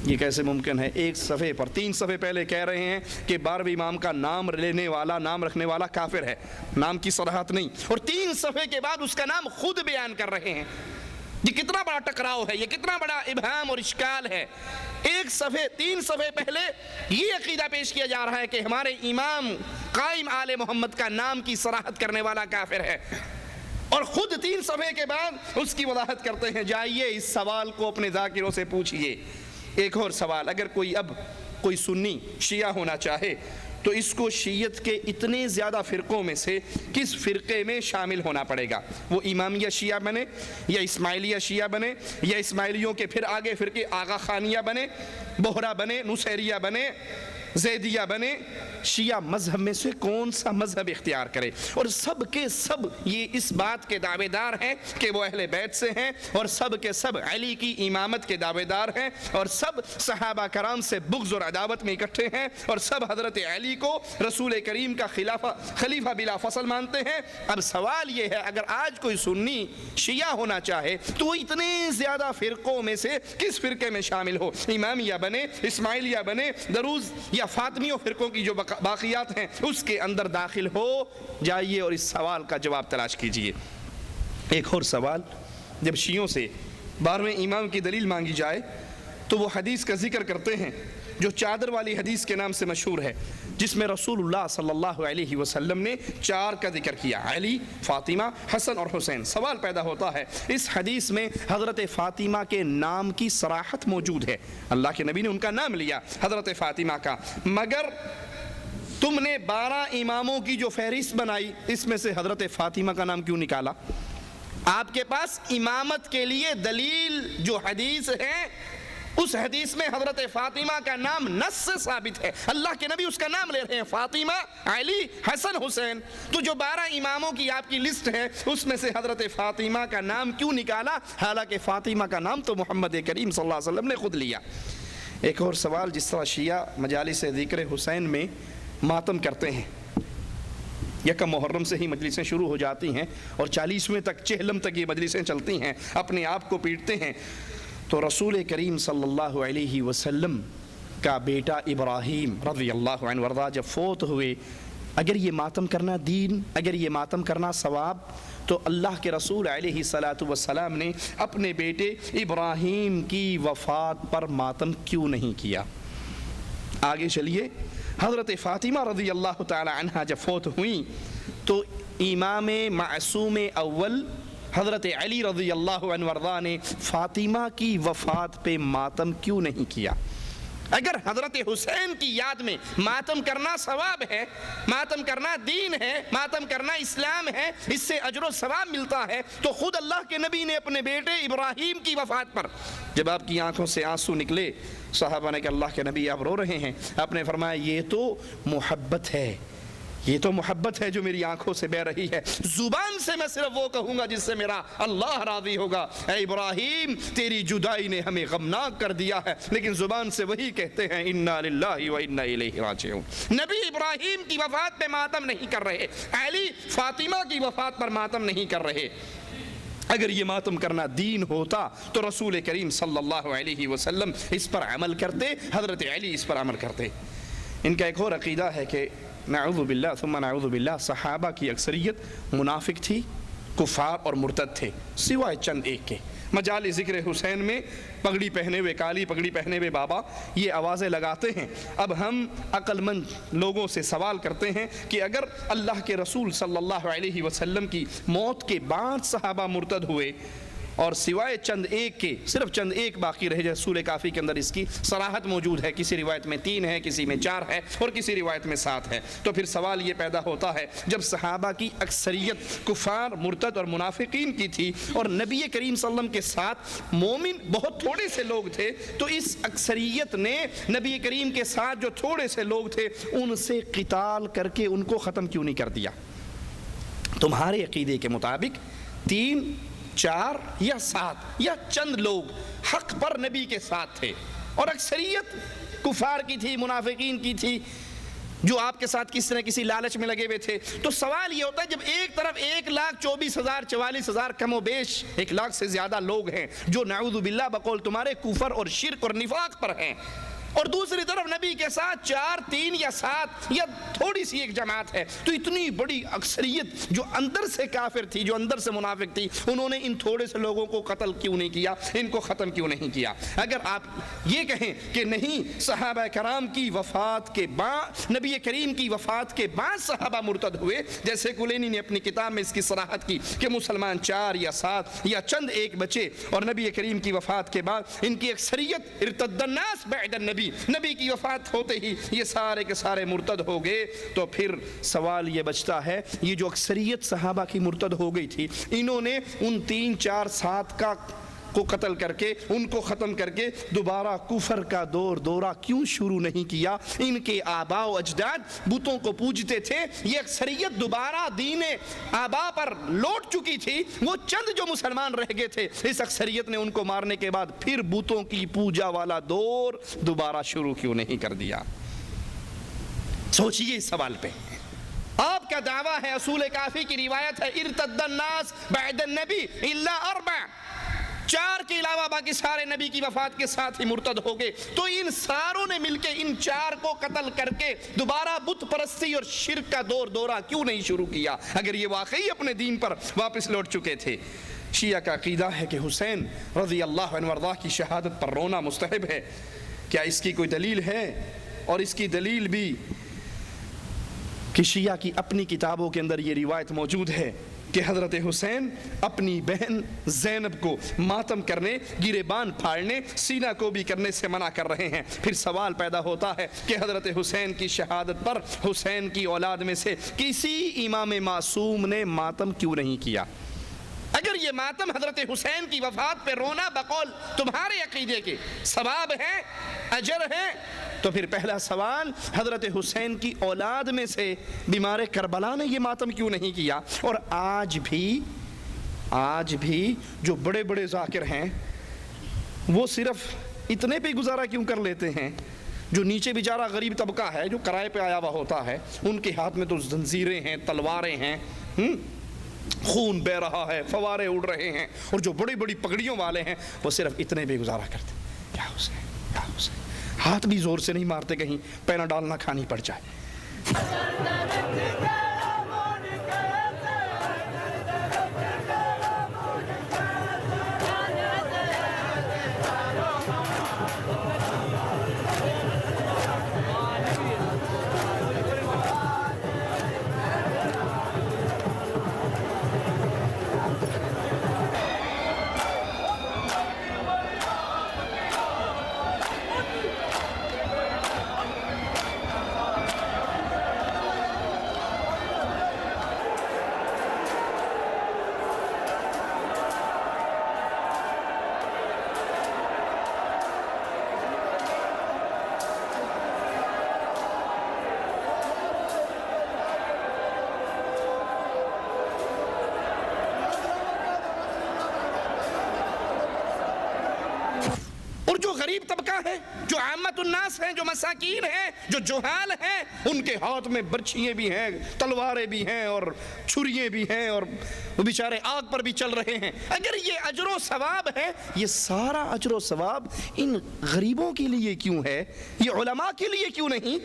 یہ کیسے ممکن ہے؟ ایک صفحے پر 3 صفحے پہلے کہہ رہے ہیں کہ 12ویں امام کا نام لینے والا نام رکھنے والا کافر ہے، نام کی صراحت نہیں، اور 3 صفحے کے بعد اس کا نام خود بیان کر رہے ہیں. یہ کتنا بڑا ٹکراؤ ہے، یہ کتنا بڑا ابہام اور اشکال ہے. 3 صفحے پہلے یہ عقیدہ پیش کیا جا رہا ہے کہ ہمارے امام قائم آل محمد کا نام کی صراحت کرنے والا کافر ہے، اور خود 3 صفحے کے بعد اس کی وضاحت کرتے ہیں. جائیے اس سوال کو اپنے ذاکروں سے پوچھئے. ایک اور سوال، اگر کوئی سنی شیعہ ہونا چاہے تو اس کو شیعت کے اتنے زیادہ فرقوں میں سے کس فرقے میں شامل ہونا پڑے گا؟ وہ امامیہ شیعہ بنے یا اسماعیلیہ شیعہ بنے یا اسماعیلیوں کے پھر آگے فرقے آغا خانیہ بنے، بہرہ بنے، نصیریہ بنے، زیدیہ بنے، شیعہ مذہب میں سے کون سا مذہب اختیار کرے؟ اور سب کے سب یہ اس بات کے دعوے دار ہیں کہ وہ اہل بیت سے ہیں، اور سب کے سب علی کی امامت کے دعوے دار ہیں، اور سب صحابہ کرام سے بغض اور عداوت میں اکٹھے ہیں، اور سب حضرت علی کو رسول کریم کا خلیفہ بلا فصل مانتے ہیں. اب سوال یہ ہے اگر آج کوئی سنی شیعہ ہونا چاہے تو وہ اتنے زیادہ فرقوں میں سے کس فرقے میں شامل ہو؟ امامیہ بنے، اسماعیلیہ بنے، دروز یا فاطمیوں فرقوں کی جو باقیات ہیں اس کے اندر داخل ہو؟ جائیے اور اس سوال کا جواب تلاش کیجئے. ایک اور سوال، جب شیعوں سے 12ویں امام کی دلیل مانگی جائے تو وہ حدیث کا ذکر کرتے ہیں جو چادر والی حدیث کے نام سے مشہور ہے، جس میں رسول اللہ صلی اللہ علیہ وسلم نے 4 کا ذکر کیا، علی، فاطمہ، حسن اور حسین. سوال پیدا ہوتا ہے اس حدیث میں حضرت فاطمہ کے نام کی صراحت موجود ہے، اللہ کے نبی نے ان کا نام لیا حضرت فاطمہ کا، مگر تم نے 12 اماموں کی جو فہرست بنائی اس میں سے حضرت فاطمہ کا نام کیوں نکالا؟ آپ کے پاس امامت کے لیے دلیل جو حدیث ہے اس حدیث میں حضرت فاطمہ کا نام نص سے ثابت ہے، اللہ کے نبی اس کا نام لے رہے ہیں، فاطمہ، علی، حسن، حسین. تو جو 12 اماموں کی آپ کی لسٹ ہے اس میں سے حضرت فاطمہ کا نام کیوں نکالا، حالانکہ فاطمہ کا نام تو محمد کریم صلی اللہ علیہ وسلم نے خود لیا؟ ایک اور سوال، جس طرح شیعہ مجالس ذکر حسین میں ماتم کرتے ہیں، یکم محرم سے ہی مجلسیں شروع ہو جاتی ہیں اور 40ویں تک چہلم تک یہ مجلسیں چلتی ہیں، اپنے آپ کو پیٹتے ہیں، تو رسول کریم صلی اللہ علیہ وسلم کا بیٹا ابراہیم رضی اللہ عنہ وارضاہ جب فوت ہوئے، اگر یہ ماتم کرنا دین، اگر یہ ماتم کرنا ثواب، تو اللہ کے رسول علیہ الصلاۃ والسلام نے اپنے بیٹے ابراہیم کی وفات پر ماتم کیوں نہیں کیا؟ آگے چلیے، حضرت فاطمہ رضی اللہ تعالی عنہ جب فوت ہوئیں تو امام معصوم اول حضرت علی رضی اللہ عنہ وارضاہ نے فاطمہ کی وفات پہ ماتم کیوں نہیں کیا؟ اگر حضرت حسین کی یاد میں ماتم کرنا ثواب ہے، ماتم کرنا دین ہے، ماتم کرنا اسلام ہے، اس سے اجر و ثواب ملتا ہے، تو خود اللہ کے نبی نے اپنے بیٹے ابراہیم کی وفات پر جب آپ کی آنکھوں سے آنسو نکلے، صحابہ نے کہ اللہ کے نبی آپ رو رہے ہیں، آپ نے فرمایا یہ تو محبت ہے، یہ تو محبت ہے جو میری آنکھوں سے بہ رہی ہے، زبان سے میں صرف وہ کہوں گا جس سے میرا اللہ راضی ہوگا، اے ابراہیم تیری جدائی نے ہمیں غمناک کر دیا ہے، لیکن زبان سے وہی کہتے ہیں انا للہ و انا الیہ راجعون۔ نبی ابراہیم کی وفات پہ ماتم نہیں کر رہے، علی فاطمہ کی وفات پر ماتم نہیں کر رہے۔ اگر یہ ماتم کرنا دین ہوتا تو رسول کریم صلی اللہ علیہ وسلم اس پر عمل کرتے، حضرت علی اس پر عمل کرتے۔ ان کا ایک اور عقیدہ ہے کہ نعوذ باللہ ثم نعوذ باللہ صحابہ کی اکثریت منافق تھی، کفار اور مرتد تھے، سوائے چند ایک کے۔ مجالس ذکر حسین میں پگڑی پہنے ہوئے، کالی پگڑی پہنے ہوئے بابا یہ آوازیں لگاتے ہیں۔ اب ہم عقل مند لوگوں سے سوال کرتے ہیں کہ اگر اللہ کے رسول صلی اللہ علیہ وسلم کی موت کے بعد صحابہ مرتد ہوئے اور سوائے چند ایک کے صرف چند ایک باقی رہے، جیسے سورہ کافی کے اندر اس کی صراحت موجود ہے، کسی روایت میں 3 ہے، کسی میں 4 ہے اور کسی روایت میں 7 ہے، تو پھر سوال یہ پیدا ہوتا ہے جب صحابہ کی اکثریت کفار، مرتد اور منافقین کی تھی اور نبی کریم صلی اللہ علیہ وسلم کے ساتھ مومن بہت تھوڑے سے لوگ تھے، تو اس اکثریت نے نبی کریم کے ساتھ جو تھوڑے سے لوگ تھے ان سے قتال کر کے ان کو ختم کیوں نہیں کر دیا؟ تمہارے عقیدے کے مطابق 3، 4 یا 7 یا چند لوگ حق پر نبی کے ساتھ تھے اور اکثریت کفار کی تھی، منافقین کی تھی، جو آپ کے ساتھ کسی نہ کسی لالچ میں لگے ہوئے تھے۔ تو سوال یہ ہوتا ہے جب ایک طرف 1,24,000 44,000 کم و بیش 1 لاکھ سے زیادہ لوگ ہیں جو نعوذ باللہ بقول تمہارے کفر اور شرک اور نفاق پر ہیں، اور دوسری طرف نبی کے ساتھ 4، 3 یا 7 یا تھوڑی سی ایک جماعت ہے، تو اتنی بڑی اکثریت جو اندر سے کافر تھی، جو اندر سے منافق تھی، انہوں نے ان تھوڑے سے لوگوں کو قتل کیوں نہیں کیا، ان کو ختم کیوں نہیں کیا؟ اگر آپ یہ کہیں کہ نہیں صحابہ کرام کی وفات کے بعد، نبی کریم کی وفات کے بعد صحابہ مرتد ہوئے، جیسے کلینی نے اپنی کتاب میں اس کی صراحت کی کہ مسلمان 4 یا 7 یا چند ایک بچے، اور نبی کریم کی وفات کے بعد ان کی اکثریت ارتد الناس بعد النبی، نبی کی وفات ہوتے ہی یہ سارے کے سارے مرتد ہو گئے، تو پھر سوال یہ بچتا ہے یہ جو اکثریت صحابہ کی مرتد ہو گئی تھی، انہوں نے ان 3، 4، 7 کو قتل کر کے ان کو ختم کر کے دوبارہ کفر کا دورہ کیوں شروع نہیں کیا؟ ان کے آباء و اجداد بتوں کو پوجتے تھے، یہ اکثریت دوبارہ دین آباء پر لوٹ چکی تھی، وہ چند جو مسلمان رہ گئے تھے، اس اکثریت نے ان کو مارنے کے بعد پھر بتوں کی پوجا والا دور دوبارہ شروع کیوں نہیں کر دیا؟ سوچئے اس سوال پہ۔ آپ کا دعویٰ ہے، اصول کافی کی روایت ہے، ارتد الناس بعد النبی الا 4، 4 کے علاوہ باقی سارے نبی کی وفات کے ساتھ ہی مرتد ہو گئے، تو ان ساروں نے مل کے ان 4 کو قتل کر کے دوبارہ بت پرستی اور شرک کا دورہ کیوں نہیں شروع کیا اگر یہ واقعی اپنے دین پر واپس لوٹ چکے تھے؟ شیعہ کا عقیدہ ہے کہ حسین رضی اللہ عنہ وارضاہ کی شہادت پر رونا مستحب ہے۔ کیا اس کی کوئی دلیل ہے؟ اور اس کی دلیل بھی کہ شیعہ کی اپنی کتابوں کے اندر یہ روایت موجود ہے کہ حضرت حسین اپنی بہن زینب کو ماتم کرنے، گریبان پھاڑنے، سینہ کو بھی کرنے سے منع کر رہے ہیں۔ پھر سوال پیدا ہوتا ہے کہ حضرت حسین کی شہادت پر حسین کی اولاد میں سے کسی امام معصوم نے ماتم کیوں نہیں کیا؟ اگر یہ ماتم حضرت حسین کی وفات پہ رونا بقول تمہارے عقیدے کے ثواب ہے، اجر ہے، تو پھر پہلا سوال حضرت حسین کی اولاد میں سے بیمار کربلا نے یہ ماتم کیوں نہیں کیا؟ اور آج بھی جو بڑے بڑے ذاکر ہیں وہ صرف اتنے پہ گزارا کیوں کر لیتے ہیں؟ جو نیچے بیچارہ غریب طبقہ ہے، جو کرائے پہ آیا ہوا ہوتا ہے، ان کے ہاتھ میں تو زنجیریں ہیں، تلواریں ہیں، خون بہ رہا ہے، فوارے اڑ رہے ہیں، اور جو بڑی بڑی پگڑیوں والے ہیں وہ صرف اتنے پہ گزارا کرتے ہیں۔ کیا حسین، کیا حسین، ہاتھ بھی زور سے نہیں مارتے کہیں پینا ڈالنا کھانی پڑ جائے۔ جو غریب طبقہ ہے، جو عامت الناس ہیں، جو مساکین ہیں، جو جہال ہیں، ان کے ہاتھ میں برچھیاں بھی ہیں، تلواریں بھی ہیں، اور چھریاں بھی ہیں، اور وہ بیچارے آگ پر بھی چل رہے ہیں۔ اگر یہ اجر و ثواب ہے، یہ سارا اجر و ثواب ان غریبوں کے لیے کیوں ہے؟ یہ علماء کے لیے کیوں نہیں؟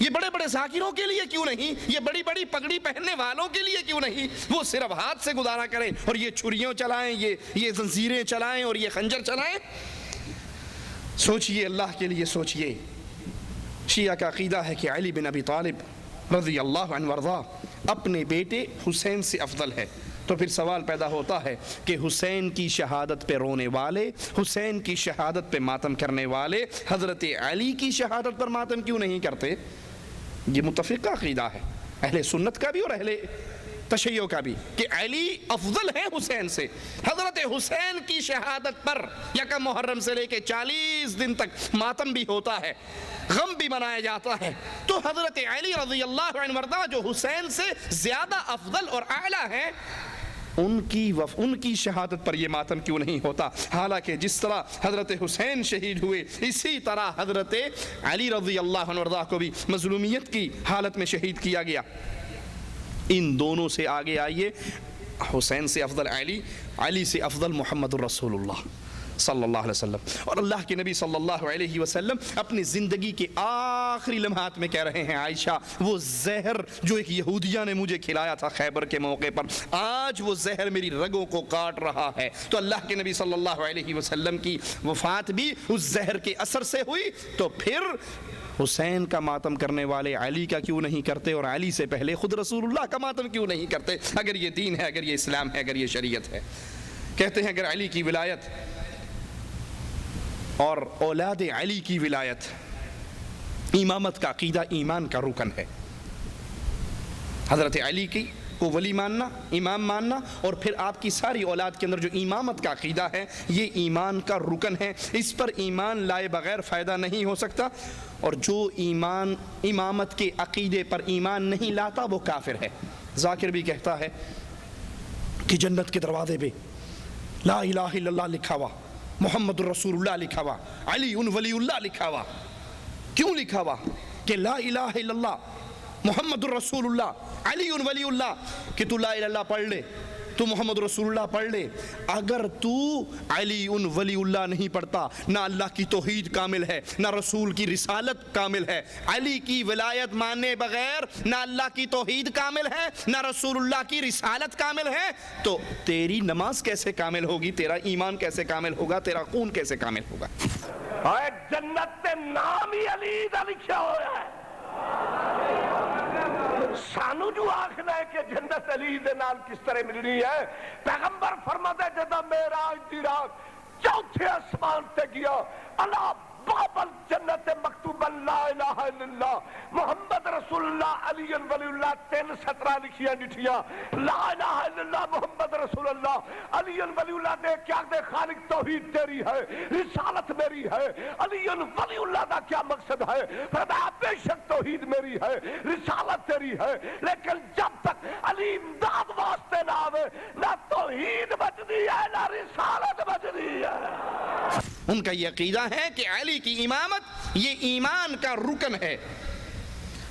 یہ بڑے بڑے ذاکروں کے لیے کیوں نہیں؟ یہ بڑی بڑی پگڑی پہننے والوں کے لیے کیوں نہیں؟ وہ صرف ہاتھ سے گزارا کریں اور یہ چھریاں چلائیں، یہ زنجیریں چلائیں اور یہ خنجر چلائیں۔ سوچئے، اللہ کے لیے سوچئے۔ شیعہ کا عقیدہ ہے کہ علی بن ابی طالب رضی اللہ عنہ وارضاہ اپنے بیٹے حسین سے افضل ہے، تو پھر سوال پیدا ہوتا ہے کہ حسین کی شہادت پہ رونے والے، حسین کی شہادت پہ ماتم کرنے والے حضرت علی کی شہادت پر ماتم کیوں نہیں کرتے؟ یہ متفقہ عقیدہ ہے اہل سنت کا بھی اور اہل تشیع کا بھی، کہ علی افضل ہے حسین سے۔ حضرت حسین کی شہادت پر یکم محرم سے لے کے 40 دن تک ماتم بھی ہوتا ہے، غم بھی منایا جاتا ہے، تو حضرت علی رضی اللہ عنہ وارضاہ جو حسین سے زیادہ افضل اور اعلیٰ ہیں، ان کی شہادت پر یہ ماتم کیوں نہیں ہوتا؟ حالانکہ جس طرح حضرت حسین شہید ہوئے، اسی طرح حضرت علی رضی اللہ عنہ وارضاہ کو بھی مظلومیت کی حالت میں شہید کیا گیا۔ ان دونوں سے آگے آئیے، حسین سے افضل علی، علی سے افضل محمد الرسول اللہ صلی اللہ علیہ وسلم۔ اور اللہ کے نبی صلی اللہ علیہ وسلم اپنی زندگی کے آخری لمحات میں کہہ رہے ہیں، عائشہ وہ زہر جو ایک یہودیہ نے مجھے کھلایا تھا خیبر کے موقع پر، آج وہ زہر میری رگوں کو کاٹ رہا ہے۔ تو اللہ کے نبی صلی اللہ علیہ وسلم کی وفات بھی اس زہر کے اثر سے ہوئی، تو پھر حسین کا ماتم کرنے والے علی کا کیوں نہیں کرتے، اور علی سے پہلے خود رسول اللہ کا ماتم کیوں نہیں کرتے؟ اگر یہ دین ہے، اگر یہ اسلام ہے، اگر یہ شریعت ہے۔ کہتے ہیں اگر علی کی ولایت اور اولاد علی کی ولایت، امامت کا عقیدہ ایمان کا رکن ہے۔ حضرت علی کی کو ولی ماننا، امام ماننا، اور پھر آپ کی ساری اولاد کے اندر جو امامت کا عقیدہ ہے، یہ ایمان کا رکن ہے۔ اس پر ایمان لائے بغیر فائدہ نہیں ہو سکتا، اور جو امامت کے عقیدے پر ایمان نہیں لاتا وہ کافر ہے۔ ذاکر بھی کہتا ہے کہ جنت کے دروازے پہ لا الہ الا اللہ لکھا ہوا، محمد الرسول اللہ لکھا ہوا، علی ولی اللہ لکھا ہوا۔ کیوں لکھا ہوا؟ کہ لا الہ الا اللہ محمد الرسول اللہ علی ولی اللہ، کہ تو لا الہ الا اللہ پڑھ لے، تو محمد رسول اللہ پڑھ لے، اگر تو علی ولی اللہ نہیں پڑھتا، نہ اللہ کی توحید کامل ہے، نہ رسول کی رسالت کامل ہے۔ علی کی ولایت ماننے بغیر نہ اللہ کی توحید کامل ہے، نہ رسول اللہ کی رسالت کامل ہے، تو تیری نماز کیسے کامل ہوگی، تیرا ایمان کیسے کامل ہوگا، تیرا خون کیسے کامل ہوگا؟ جنت تے نام ہی علی دا لکھا ہوا ہے۔ سانو جو آخنا ہے کہ جنت علی دے نال کس طرح ملنی ہے، پیغمبر فرماتے جدا معراج دی رات چوتھے آسمان تے گیا، اللہ باب الجنت مکتوبا لا الہ الا اللہ محمد رسول اللہ علی ولی اللہ 3 سطرہ لکھیاں ڈٹھیاں، لا الہ الا اللہ محمد رسول اللہ علی ولی اللہ دے کیا دے خالق توحید تیری ہے، رسالت میری ہے، علی ولی اللہ دا کیا مقصد ہے، فرمایا بے شک توحید میری ہے، رسالت تیری ہے، لیکن جب تک علی امداد واسطے نہ آوے، نہ توحید بچدی ہے نہ رسالت بچدی ہے۔ ان کا یہ عقیدہ ہے کہ علی کی امامت یہ ایمان کا رکن ہے،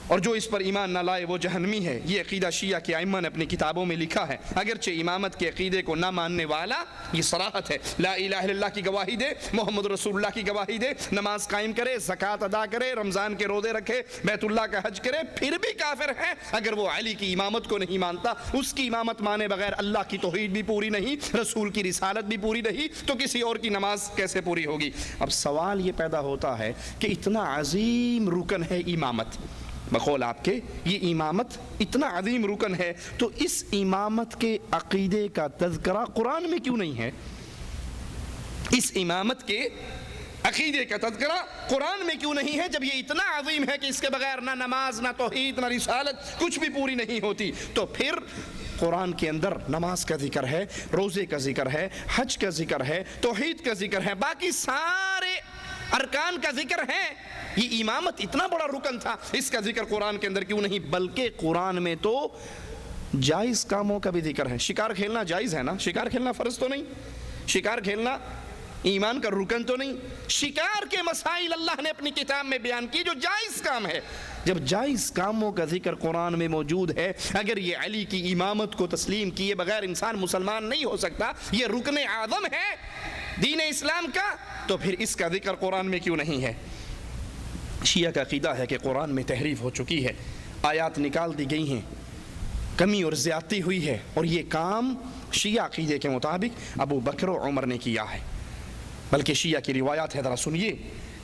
اور جو اس پر ایمان نہ لائے وہ جہنمی ہے۔ یہ عقیدہ شیعہ کے ائمہ نے اپنی کتابوں میں لکھا ہے، اگرچہ امامت کے عقیدے کو نہ ماننے والا یہ صراحت ہے، لا الہ الا اللہ کی گواہی دے، محمد رسول اللہ کی گواہی دے، نماز قائم کرے، زکوٰۃ ادا کرے، رمضان کے روزے رکھے، بیت اللہ کا حج کرے، پھر بھی کافر ہے اگر وہ علی کی امامت کو نہیں مانتا۔ اس کی امامت مانے بغیر اللہ کی توحید بھی پوری نہیں، رسول کی رسالت بھی پوری نہیں، تو کسی اور کی نماز کیسے پوری ہوگی؟ اب سوال یہ پیدا ہوتا ہے کہ اتنا عظیم رکن ہے امامت، بقول آپ کے یہ امامت اتنا عظیم رکن ہے، تو اس امامت کے عقیدے کا تذکرہ قرآن میں کیوں نہیں ہے؟ اس امامت کے عقیدے کا تذکرہ قرآن میں کیوں نہیں ہے جب یہ اتنا عظیم ہے کہ اس کے بغیر نہ نماز، نہ توحید، نہ رسالت کچھ بھی پوری نہیں ہوتی؟ تو پھر قرآن کے اندر نماز کا ذکر ہے، روزے کا ذکر ہے، حج کا ذکر ہے، توحید کا ذکر ہے، باقی سارے ارکان کا ذکر ہے۔ یہ امامت اتنا بڑا رکن تھا، اس کا ذکر قرآن کے اندر کیوں نہیں؟ بلکہ قرآن میں تو جائز کاموں کا بھی ذکر ہے۔ شکار کھیلنا جائز ہے نا؟ شکار کھیلنا فرض تو نہیں، شکار کھیلنا ایمان کا رکن تو نہیں۔ شکار کے مسائل اللہ نے اپنی کتاب میں بیان کی جو جائز کام ہے۔ جب جائز کاموں کا ذکر قرآن میں موجود ہے، اگر یہ علی کی امامت کو تسلیم کیے بغیر انسان مسلمان نہیں ہو سکتا، یہ رکن اعظم ہے دین اسلام کا، تو پھر اس کا ذکر قرآن میں کیوں نہیں ہے؟ شیعہ کا عقیدہ ہے کہ قرآن میں تحریف ہو چکی ہے، آیات نکال دی گئی ہیں، کمی اور زیادتی ہوئی ہے، اور یہ کام شیعہ عقیدے کے مطابق ابو بکر و عمر نے کیا ہے۔ بلکہ شیعہ کی روایات ہے، ذرا سنیے،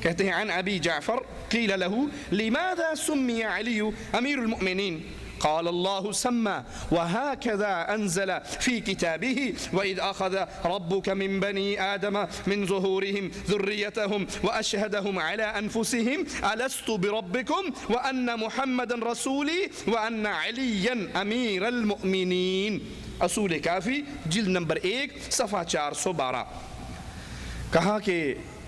کہتے ہیں عن ابی جعفر قیل له لماذا سمی علی امیر المؤمنین قال الله سمى وهكذا أنزل في كتابه وإذ أخذ ربك من بني آدم من ظهورهم ذريتهم وأشهدهم على أنفسهم ألست بربكم وأن محمدا رسولي وأن عليا أمير المؤمنين۔ اصول کافی جلد نمبر 1 صفحہ 412۔ کہا کہ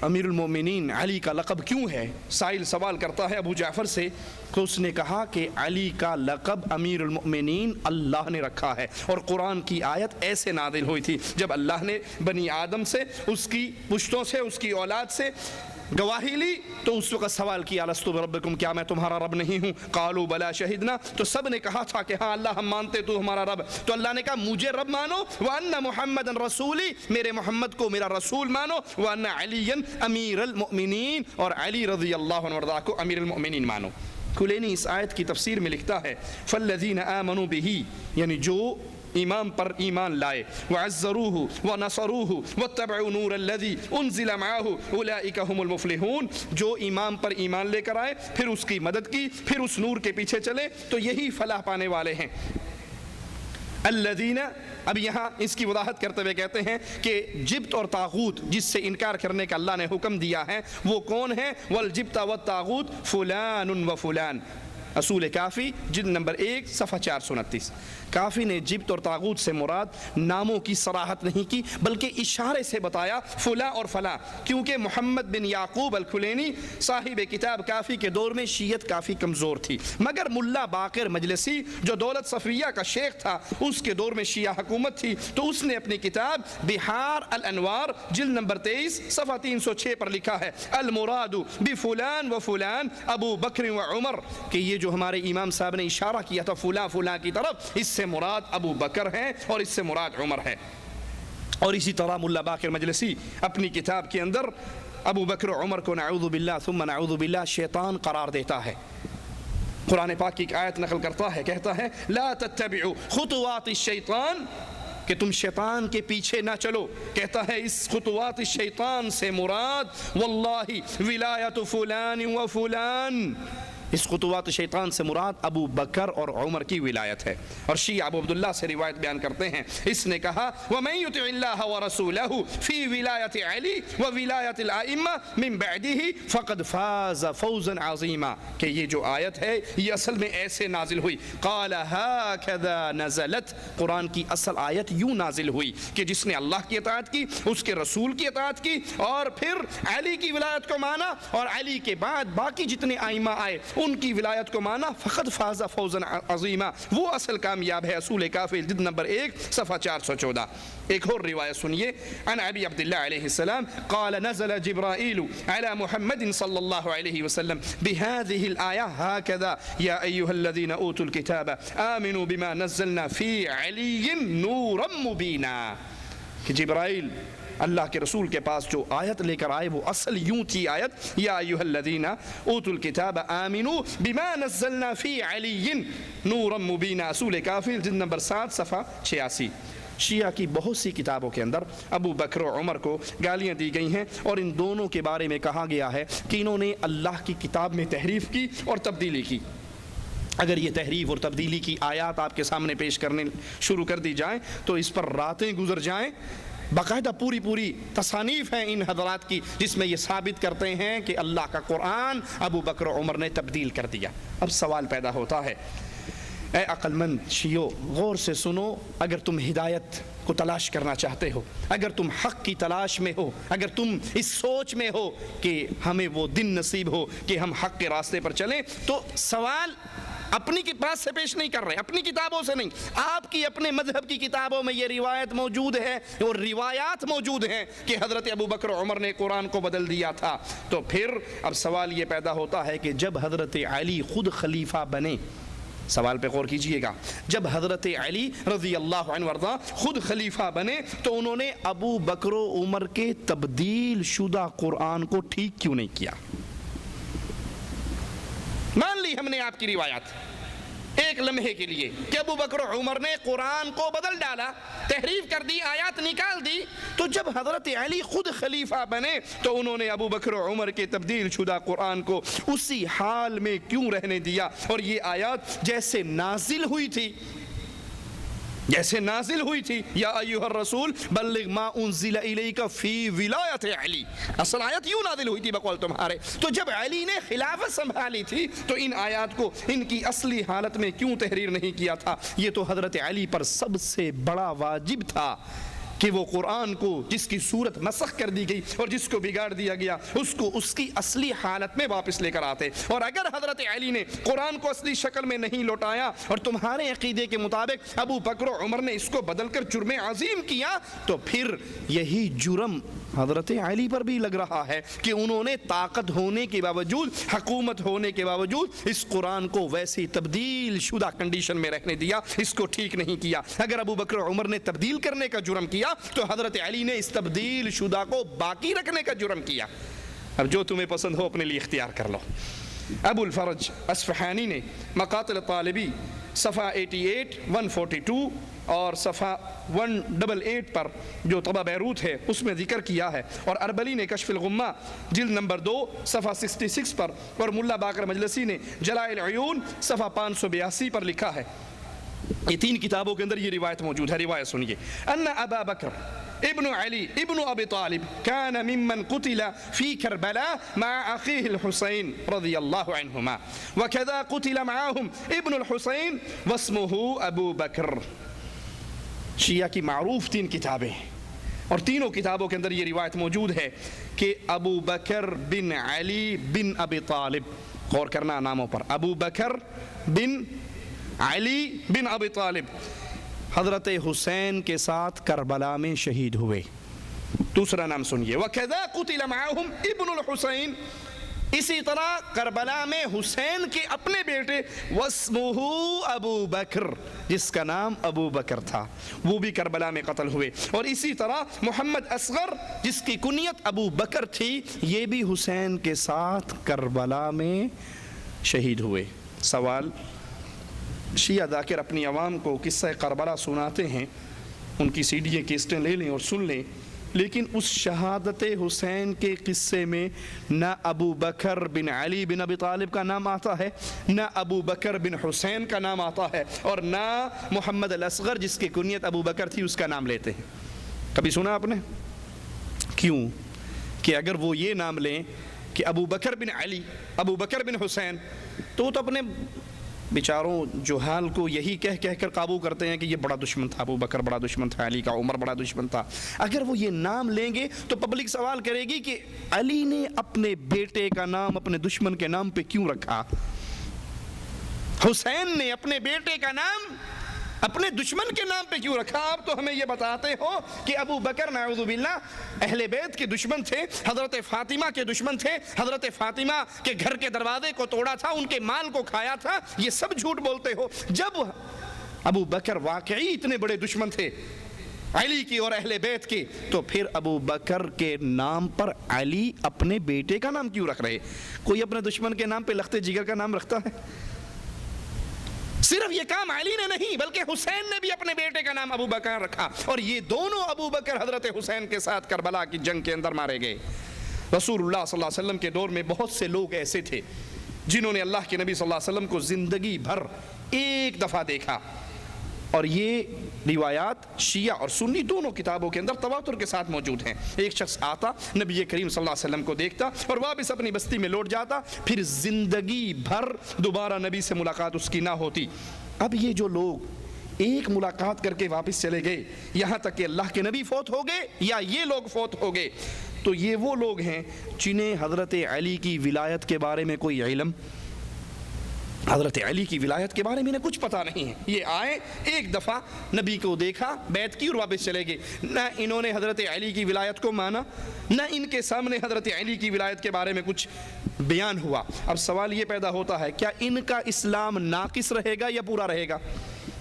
امیر المومنین علی کا لقب کیوں ہے؟ سائل سوال کرتا ہے ابو جعفر سے، تو اس نے کہا کہ علی کا لقب امیر المؤمنین اللہ نے رکھا ہے، اور قرآن کی آیت ایسے نازل ہوئی تھی جب اللہ نے بنی آدم سے، اس کی پشتوں سے، اس کی اولاد سے گواہی لی، تو اس وقت سوال کیا الست بربکم، کیا میں تمہارا رب نہیں ہوں؟ قالوا بلا شہدنا، تو سب نے کہا تھا کہ ہاں اللہ ہم مانتے تو ہمارا رب۔ تو اللہ نے کہا مجھے رب مانو، وان محمدا رسولی، میرے محمد کو میرا رسول مانو، وان علی امیر المؤمنین، اور علی رضی اللہ عنہ وارضاہ کو امیر المؤمنین مانو۔ کلینی اس آیت کی تفسیر میں لکھتا ہے فالذین آمنوا بہ، یعنی جو امام پر ایمان لائے، وعزروہ ونصروہ واتبعوا نور الذی انزل معہ اولئک هم المفلحون، جو امام پر ایمان لے کر آئے، پھر اس کی مدد کی، پھر اس نور کے پیچھے چلے، تو یہی فلاح پانے والے ہیں۔ الذین، اب یہاں اس کی وضاحت کرتے ہوئے کہتے ہیں کہ جبت اور طاغوت جس سے انکار کرنے کا اللہ نے حکم دیا ہے وہ کون ہے؟ والجبت والطاغوت فلان و فلان۔ اصول کافی جلد نمبر 1 صفحہ 429۔ کافی نے جبت اور طاغوت سے مراد ناموں کی صراحت نہیں کی، بلکہ اشارے سے بتایا فلاں اور فلاں، کیونکہ محمد بن یعقوب الکلینی صاحب کتاب کافی کے دور میں شیعت کافی کمزور تھی، مگر ملا باقر مجلسی جو دولت صفیہ کا شیخ تھا، اس کے دور میں شیعہ حکومت تھی، تو اس نے اپنی کتاب بحار الانوار جلد نمبر 23 صفحہ 306 پر لکھا ہے المراد بفلان و فلان ابو بکر و عمر، کہ یہ جو ہمارے امام صاحب نے اشارہ کیا تھا فلاں فلاں کی طرف، اس سے مراد ابو بکر ہے اور اس سے مراد عمر ہے۔ اور اسی طرح ملا باقر مجلسی اپنی کتاب کے اندر ابو بکر و عمر کو نعوذ باللہ ثم نعوذ باللہ شیطان قرار دیتا ہے۔ قرآن پاک کی ایک آیت نقل کرتا ہے، کہتا ہے لا تتبعوا خطوات الشیطان، کہ تم شیطان کے پیچھے نہ چلو۔ کہتا ہے اس خطوات الشیطان سے مراد واللہ ولایت فلان و فلان، اس خطوات شیطان سے مراد ابو بکر اور عمر کی ولایت ہے۔ اور شیعہ ابو عبداللہ سے روایت بیان کرتے ہیں، اس نے کہا وَمَن يُطِعِ اللَّهَ وَرَسُولَهُ فِي وِلَایَةِ عَلِی وَوِلَایَةِ الْأَئِمَّةِ مِن بَعْدِهِ فَقَدْ فَازَ فَوْزًا عَظِیمًا، کہ یہ جو آیت ہے یہ اصل میں ایسے نازل ہوئی، قَالَ هَكَذَا نَزَلَتْ، قرآن کی اصل آیت یوں نازل ہوئی کہ جس نے اللہ کی اطاعت کی، اس کے رسول کی اطاعت کی، اور پھر علی کی ولایت کو مانا، اور علی کے بعد باقی جتنے ائمہ آئے ان کی ولایت کو مانا فقد فاز فوزا عظیما، وہ اصل کامیاب ہے۔ اصول کافی جلد نمبر 1 صفحہ 414۔ ایک اور روایت سنیے، عن ابی عبداللہ علیہ السلام قال نزل جبرائیل على محمد صلی اللہ علیہ وسلم بهذه الآیہ هكذا یا ایها الذین اوتوا الكتاب آمنوا بما نزلنا فی علی نورا مبینا، کہ جبرائیل اللہ کے رسول کے پاس جو آیت لے کر آئے وہ اصل یوں تھی آیت، یا ایھا الذین اوتوا الکتاب آمنوا بما نزلنا فی علی نورا مبینا، اصول کافی جلد نمبر 7 صفحہ 86۔ شیعہ کی بہت سی کتابوں کے اندر ابو بکر و عمر کو گالیاں دی گئی ہیں، اور ان دونوں کے بارے میں کہا گیا ہے کہ انہوں نے اللہ کی کتاب میں تحریف کی اور تبدیلی کی۔ اگر یہ تحریف اور تبدیلی کی آیات آپ کے سامنے پیش کرنے شروع کر دی جائیں تو اس پر راتیں گزر جائیں۔ باقاعدہ پوری تصانیف ہیں ان حضرات کی جس میں یہ ثابت کرتے ہیں کہ اللہ کا قرآن ابو بکر و عمر نے تبدیل کر دیا۔ اب سوال پیدا ہوتا ہے، اے عقل مند شیعو غور سے سنو، اگر تم ہدایت کو تلاش کرنا چاہتے ہو، اگر تم حق کی تلاش میں ہو، اگر تم اس سوچ میں ہو کہ ہمیں وہ دن نصیب ہو کہ ہم حق کے راستے پر چلیں، تو سوال اپنی کی بات سے پیش نہیں کر رہے، اپنی کتابوں سے نہیں، آپ کی اپنے مذہب کی کتابوں میں یہ روایت موجود ہے اور روایات موجود ہیں کہ حضرت ابو بکر و عمر نے قرآن کو بدل دیا تھا۔ تو پھر اب سوال یہ پیدا ہوتا ہے کہ جب حضرت علی خود خلیفہ بنے، سوال پہ غور کیجئے گا، جب حضرت علی رضی اللہ عنہ وارضا خود خلیفہ بنے تو انہوں نے ابو بکر و عمر کے تبدیل شدہ قرآن کو ٹھیک کیوں نہیں کیا؟ مان لی ہم نے آپ کی روایات ایک لمحے کے لیے کہ ابو بکر و عمر نے قرآن کو بدل ڈالا، تحریف کر دی، آیات نکال دی، تو جب حضرت علی خود خلیفہ بنے تو انہوں نے ابو بکر و عمر کے تبدیل شدہ قرآن کو اسی حال میں کیوں رہنے دیا؟ اور یہ آیات جیسے نازل ہوئی تھی یا ایھا الرسول بلغ ما انزل الیک فی ولایت علی، اصل آیت یوں نازل ہوئی تھی بقول تمہارے۔ تو جب علی نے خلافت سنبھالی تھی تو ان آیات کو ان کی اصلی حالت میں کیوں تحریر نہیں کیا تھا؟ یہ تو حضرت علی پر سب سے بڑا واجب تھا کہ وہ قرآن کو جس کی صورت مسخ کر دی گئی اور جس کو بگاڑ دیا گیا اس کو اس کی اصلی حالت میں واپس لے کر آتے۔ اور اگر حضرت علی نے قرآن کو اصلی شکل میں نہیں لوٹایا اور تمہارے عقیدے کے مطابق ابو بکر و عمر نے اس کو بدل کر جرم عظیم کیا، تو پھر یہی جرم حضرت علی پر بھی لگ رہا ہے کہ انہوں نے طاقت ہونے کے باوجود، حکومت ہونے کے باوجود اس قرآن کو ویسی تبدیل شدہ کنڈیشن میں رہنے دیا، اس کو ٹھیک نہیں کیا۔ اگر ابو بکر و عمر نے تبدیل کرنے کا جرم کیا تو حضرت علی نے اس تبدیل شدہ کو باقی رکھنے کا جرم کیا۔ اب جو تمہیں پسند ہو اپنے لیے اختیار کر لو۔ ابو الفرج اصفہانی نے مقاتل طالبی صفحہ 88 142 اور صفحہ 188 پر جو طبع بیروت ہے اس میں ذکر کیا ہے، اور اربلی نے کشف الغمہ جلد نمبر 2 صفحہ 66 پر، اور ملا باقر مجلسی نے جلائے العیون صفحہ 582 پر لکھا ہے۔ یہ 3 کتابوں کے اندر یہ روایت موجود ہے۔ روایت سنیے، ان ابا بکر ابن علی ابن ابی طالب كان ممن قتل في كربلاء مع اخيه الحسين رضي الله عنهما وكذا قتل معهم ابن الحسين واسمه ابو بکر۔ شیعہ کی معروف 3 کتابیں ہیں اور تینوں کتابوں کے اندر یہ روایت موجود ہے کہ ابو بکر بن علی بن ابی طالب، غور کرنا ناموں پر، ابو بکر بن علی بن ابی طالب حضرت حسین کے ساتھ کربلا میں شہید ہوئے۔ دوسرا نام سنیے، وَكَذَا قُتِلَ مَعَهُمْ ابن الحسین، اسی طرح کربلا میں حسین کے اپنے بیٹے وَاسْمُهُ ابو بکر، جس کا نام ابو بکر تھا، وہ بھی کربلا میں قتل ہوئے۔ اور اسی طرح محمد اصغر جس کی کنیت ابو بکر تھی، یہ بھی حسین کے ساتھ کربلا میں شہید ہوئے۔ سوال، شیعہ ذاکر اپنی عوام کو قصہ کربلا سناتے ہیں، ان کی سیڈیاں کیسٹیں لے لیں اور سن لیں، لیکن اس شہادت حسین کے قصے میں نہ ابو بکر بن علی بن ابی طالب کا نام آتا ہے، نہ ابو بکر بن حسین کا نام آتا ہے، اور نہ محمد الاصغر جس کی کنیت ابو بکر تھی اس کا نام لیتے ہیں۔ کبھی سنا آپ نے؟ کیوں کہ اگر وہ یہ نام لیں کہ ابو بکر بن علی، ابو بکر بن حسین، تو اپنے بیچاروں جہال کو یہی کہہ کر قابو کرتے ہیں کہ یہ بڑا دشمن تھا، ابو بکر بڑا دشمن تھا، علی کا عمر بڑا دشمن تھا۔ اگر وہ یہ نام لیں گے تو پبلک سوال کرے گی کہ علی نے اپنے بیٹے کا نام اپنے دشمن کے نام پہ کیوں رکھا؟ حسین نے اپنے بیٹے کا نام اپنے دشمن کے نام پہ کیوں رکھا؟ آپ تو ہمیں یہ بتاتے ہو کہ ابو بکر نعوذ باللہ اہل بیت کے دشمن تھے، حضرت فاطمہ کے دشمن تھے، حضرت فاطمہ کے گھر کے دروازے کو توڑا تھا، ان کے مال کو کھایا تھا، یہ سب جھوٹ بولتے ہو۔ جب ابو بکر واقعی اتنے بڑے دشمن تھے علی کی اور اہل بیت کی، تو پھر ابو بکر کے نام پر علی اپنے بیٹے کا نام کیوں رکھ رہے؟ کوئی اپنے دشمن کے نام پہ لخت جگر کا نام رکھتا ہے؟ صرف یہ کام علی نے نہیں بلکہ حسین نے بھی اپنے بیٹے کا نام ابو بکر رکھا، اور یہ دونوں ابو بکر حضرت حسین کے ساتھ کربلا کی جنگ کے اندر مارے گئے۔ رسول اللہ صلی اللہ علیہ وسلم کے دور میں بہت سے لوگ ایسے تھے جنہوں نے اللہ کے نبی صلی اللہ علیہ وسلم کو زندگی بھر ایک دفعہ دیکھا، اور یہ روایات شیعہ اور سنی دونوں کتابوں کے اندر تواتر کے ساتھ موجود ہیں۔ ایک شخص آتا، نبی کریم صلی اللہ علیہ وسلم کو دیکھتا اور واپس اپنی بستی میں لوٹ جاتا، پھر زندگی بھر دوبارہ نبی سے ملاقات اس کی نہ ہوتی۔ اب یہ جو لوگ ایک ملاقات کر کے واپس چلے گئے، یہاں تک کہ اللہ کے نبی فوت ہو گئے یا یہ لوگ فوت ہو گئے، تو یہ وہ لوگ ہیں جنہیں حضرت علی کی ولایت کے بارے میں کوئی علم، حضرت علی کی ولایت کے بارے میں انہیں کچھ پتہ نہیں ہے۔ یہ آئے، ایک دفعہ نبی کو دیکھا، بیعت کی اور واپس چلے گئے، نہ انہوں نے حضرت علی کی ولایت کو مانا، نہ ان کے سامنے حضرت علی کی ولایت کے بارے میں کچھ بیان ہوا۔ اب سوال یہ پیدا ہوتا ہے، کیا ان کا اسلام ناقص رہے گا یا پورا رہے گا؟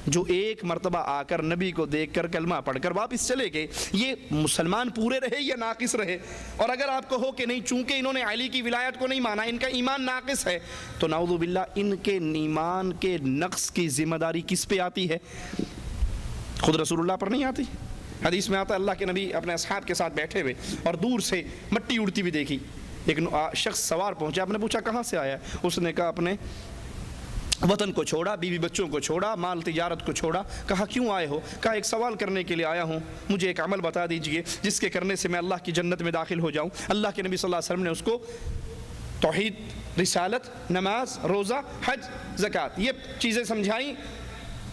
جو ایک مرتبہ آ کر نبی کو دیکھ کر کلمہ پڑھ کر واپس چلے گئے، یہ مسلمان پورے رہے یا ناقص رہے؟ اور اگر آپ کہو کہ نہیں، چونکہ انہوں نے علی کی ولایت کو نہیں مانا، ان کا ایمان ناقص ہے، تو نعوذ باللہ ان کے ایمان کے نقص کی ذمہ داری کس پہ آتی ہے؟ خود رسول اللہ پر نہیں آتی؟ حدیث میں آتا ہے اللہ کے نبی اپنے اصحاب کے ساتھ بیٹھے ہوئے اور دور سے مٹی اڑتی ہوئی دیکھی، ایک شخص سوار پہنچا، آپ نے پوچھا کہاں سے آیا؟ اس نے کہا اپنے وطن کو چھوڑا، بیوی بچوں کو چھوڑا، مال تجارت کو چھوڑا۔ کہا کیوں آئے ہو؟ کہا ایک سوال کرنے کے لیے آیا ہوں، مجھے ایک عمل بتا دیجئے جس کے کرنے سے میں اللہ کی جنت میں داخل ہو جاؤں۔ اللہ کے نبی صلی اللہ علیہ وسلم نے اس کو توحید، رسالت، نماز، روزہ، حج، زکوٰۃ، یہ چیزیں سمجھائیں،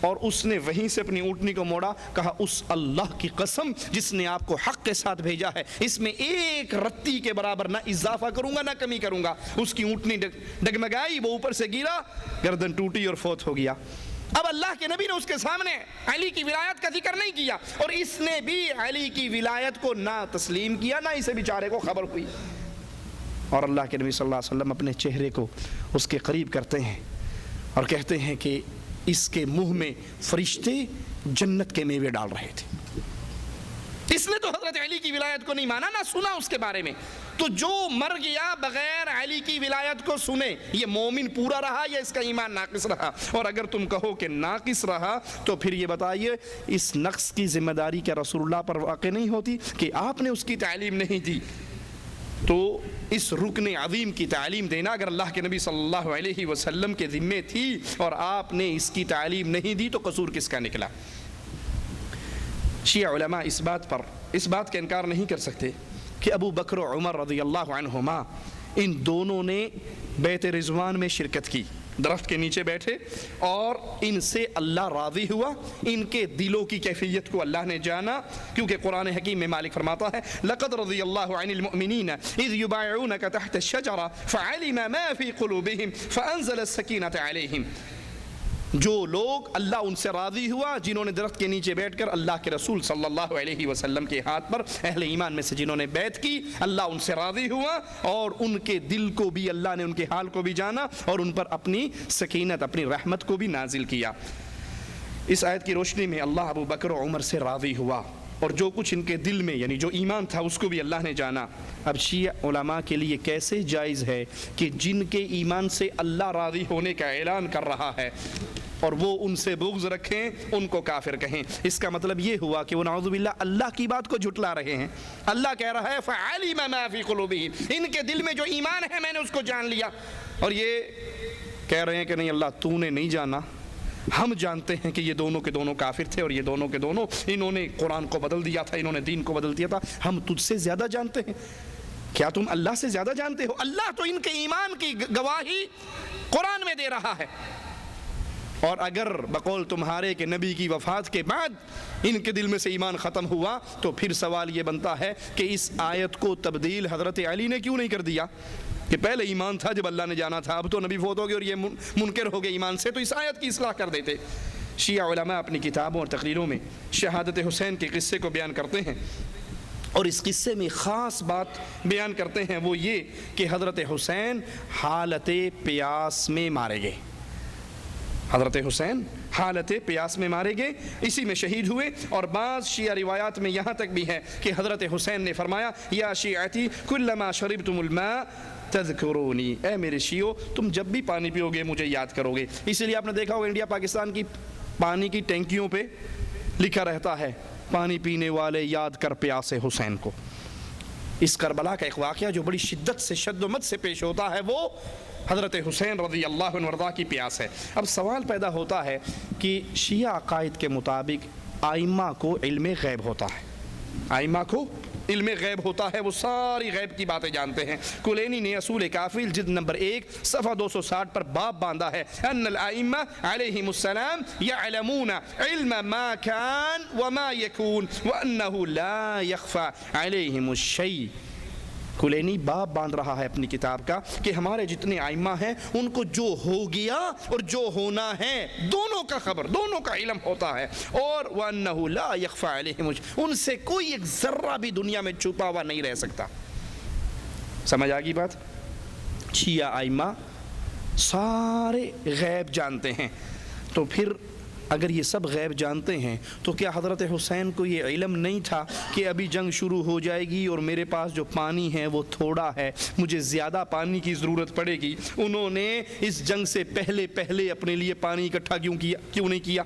اور اس نے وہیں سے اپنی اونٹنی کو موڑا، کہا اس اللہ کی قسم جس نے آپ کو حق کے ساتھ بھیجا ہے، اس میں ایک رتی کے برابر نہ اضافہ کروں گا نہ کمی کروں گا۔ اس کی اونٹنی ڈگمگائی، وہ اوپر سے گرا، گردن ٹوٹی اور فوت ہو گیا۔ اب اللہ کے نبی نے اس کے سامنے علی کی ولایت کا ذکر نہیں کیا، اور اس نے بھی علی کی ولایت کو نہ تسلیم کیا، نہ اسے بیچارے کو خبر ہوئی۔ اور اللہ کے نبی صلی اللہ علیہ وسلم اپنے چہرے کو اس کے قریب کرتے ہیں اور کہتے ہیں کہ اس کے منہ میں فرشتے جنت کے میوے ڈال رہے تھے۔ اس نے تو حضرت علی کی ولایت کو نہیں مانا، نہ سنا اس کے بارے میں۔ تو جو مر گیا بغیر علی کی ولایت کو سنے، یہ مومن پورا رہا یا اس کا ایمان ناقص رہا؟ اور اگر تم کہو کہ ناقص رہا، تو پھر یہ بتائیے اس نقص کی ذمہ داری کیا رسول اللہ پر واقع نہیں ہوتی کہ آپ نے اس کی تعلیم نہیں دی؟ تو اس رکن عظیم کی تعلیم دینا اگر اللہ کے نبی صلی اللہ علیہ وسلم کے ذمے تھی اور آپ نے اس کی تعلیم نہیں دی، تو قصور کس کا نکلا؟ شیعہ علماء اس بات کا انکار نہیں کر سکتے کہ ابو بکر و عمر رضی اللہ عنہما ان دونوں نے بیعت رضوان میں شرکت کی، درخت کے نیچے بیٹھے، اور ان سے اللہ راضی ہوا، ان کے دلوں کی کیفیت کو اللہ نے جانا، کیونکہ قرآن حکیم میں مالک فرماتا ہے لَقَدْ رَضِيَ اللَّهُ عَنِ الْمُؤْمِنِينَ إِذْ يُبَايِعُونَكَ تَحْتَ الشَّجَرَةِ فَعَلِمَ مَا فِي قُلُوبِهِمْ فَأَنزَلَ السَّكِينَةَ عَلَيْهِمْ۔ جو لوگ اللہ ان سے راضی ہوا، جنہوں نے درخت کے نیچے بیٹھ کر اللہ کے رسول صلی اللہ علیہ وسلم کے ہاتھ پر، اہل ایمان میں سے جنہوں نے بیعت کی، اللہ ان سے راضی ہوا، اور ان کے دل کو بھی اللہ نے ان کے حال کو بھی جانا، اور ان پر اپنی سکینت، اپنی رحمت کو بھی نازل کیا۔ اس آیت کی روشنی میں اللہ ابو بکر و عمر سے راضی ہوا، اور جو کچھ ان کے دل میں یعنی جو ایمان تھا اس کو بھی اللہ نے جانا۔ اب شیعہ علماء کے لیے کیسے جائز ہے کہ جن کے ایمان سے اللہ راضی ہونے کا اعلان کر رہا ہے اور وہ ان سے بغض رکھیں، ان کو کافر کہیں؟ اس کا مطلب یہ ہوا کہ وہ نعوذ باللہ اللہ کی بات کو جھٹلا رہے ہیں۔ اللہ کہہ رہا ہے فَعَلِمَ مَا فِي قُلُوبِهِمْ، ان کے دل میں جو ایمان ہے میں نے اس کو جان لیا، اور یہ کہہ رہے ہیں کہ نہیں اللہ تو نے نہیں جانا، ہم جانتے ہیں کہ یہ دونوں کے دونوں کافر تھے، اور یہ دونوں کے دونوں انہوں نے قرآن کو بدل دیا تھا، انہوں نے دین کو بدل دیا تھا، ہم تجھ سے زیادہ جانتے ہیں۔ کیا تم اللہ سے زیادہ جانتے ہو؟ اللہ تو ان کے ایمان کی گواہی قرآن میں دے رہا ہے، اور اگر بقول تمہارے کہ نبی کی وفات کے بعد ان کے دل میں سے ایمان ختم ہوا، تو پھر سوال یہ بنتا ہے کہ اس آیت کو تبدیل حضرت علی نے کیوں نہیں کر دیا؟ کہ پہلے ایمان تھا جب اللہ نے جانا تھا، اب تو نبی فوت ہو گئے اور یہ منکر ہو گئے ایمان سے، تو اس آیت کی اصلاح کر دیتے۔ شیعہ علماء اپنی کتابوں اور تقریروں میں شہادت حسین کے قصے کو بیان کرتے ہیں، اور اس قصے میں خاص بات بیان کرتے ہیں، وہ یہ کہ حضرت حسین حالت پیاس میں مارے گئے۔ حضرت حسین حالت پیاس میں مارے گئے، اسی میں شہید ہوئے۔ اور بعض شیعہ روایات میں یہاں تک بھی ہے کہ حضرت حسین نے فرمایا یا شیعتی کلما شربتم الماء تذکرونی، اے میرے شیعو تم جب بھی پانی پیو گے مجھے یاد کرو گے۔ اسی لیے آپ نے دیکھا ہوگا انڈیا پاکستان کی پانی کی ٹینکیوں پہ لکھا رہتا ہے پانی پینے والے یاد کر پیاس حسین کو۔ اس کربلا کا ایک واقعہ جو بڑی شدت سے شد و مت سے پیش ہوتا ہے وہ حضرت حسین رضی اللہ عنہ وارضاہ کی پیاس ہے۔ اب سوال پیدا ہوتا ہے کہ شیعہ عقائد کے مطابق ائمہ کو علم غیب ہوتا ہے، ائمہ کو علم غیب ہوتا ہے، وہ ساری غیب کی باتیں جانتے ہیں۔ کلینی نے اصول کافی جلد نمبر 1 صفحہ 260 پر باب باندھا ہے ان الائمہ علیہم السلام یعلمون علم ما کان وما یکون وانہ لا یخفى علیہم الشیء۔ کلینی باب باندھ رہا ہے اپنی کتاب کا کہ ہمارے جتنے ائمہ ہیں ان کو جو ہو گیا اور جو ہونا ہے دونوں کا خبر، دونوں کا علم ہوتا ہے، اور وَأَنَّهُ لَا يَخْفَى عَلَيْهِمْ، ان سے کوئی ایک ذرہ بھی دنیا میں چھپا ہوا نہیں رہ سکتا۔ سمجھ آگئی بات؟ شیعہ ائمہ سارے غیب جانتے ہیں، تو پھر اگر یہ سب غیب جانتے ہیں تو کیا حضرت حسین کو یہ علم نہیں تھا کہ ابھی جنگ شروع ہو جائے گی اور میرے پاس جو پانی ہے وہ تھوڑا ہے، مجھے زیادہ پانی کی ضرورت پڑے گی؟ انہوں نے اس جنگ سے پہلے اپنے لیے پانی اکٹھا کیوں نہیں کیا؟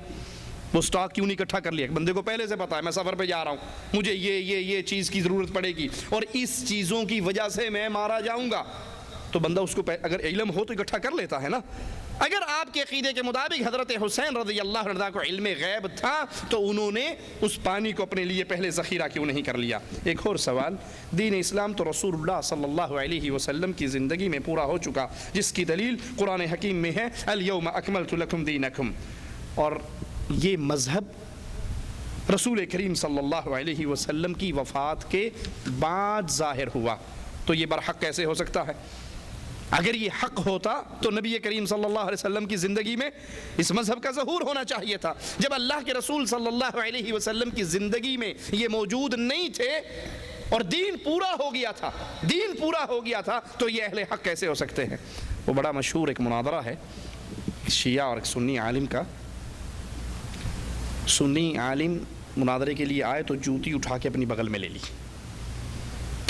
وہ سٹاک کیوں نہیں اکٹھا کر لیا؟ بندے کو پہلے سے پتا ہے میں سفر پہ جا رہا ہوں، مجھے یہ چیز کی ضرورت پڑے گی اور اس چیزوں کی وجہ سے میں مارا جاؤں گا، تو بندہ اس کو اگر علم ہو تو اکٹھا کر لیتا ہے نا۔ اگر آپ کے عقیدے کے مطابق حضرت حسین رضی اللہ عنہ کو علم غیب تھا تو انہوں نے اس پانی کو اپنے لیے پہلے ذخیرہ کیوں نہیں کر لیا؟ ایک اور سوال، دین اسلام تو رسول اللہ صلی اللہ علیہ وسلم کی زندگی میں پورا ہو چکا، جس کی دلیل قرآن حکیم میں ہے الیوم اکملت لکم دینکم، اور یہ مذہب رسول کریم صلی اللہ علیہ وسلم کی وفات کے بعد ظاہر ہوا، تو یہ برحق کیسے ہو سکتا ہے؟ اگر یہ حق ہوتا تو نبی کریم صلی اللہ علیہ وسلم کی زندگی میں اس مذہب کا ظہور ہونا چاہیے تھا۔ جب اللہ کے رسول صلی اللہ علیہ وسلم کی زندگی میں یہ موجود نہیں تھے اور دین پورا ہو گیا تھا تو یہ اہل حق کیسے ہو سکتے ہیں؟ وہ بڑا مشہور ایک مناظرہ ہے شیعہ اور ایک سنی عالم کا۔ سنی عالم مناظرے کے لیے آئے تو جوتی اٹھا کے اپنی بغل میں لے لی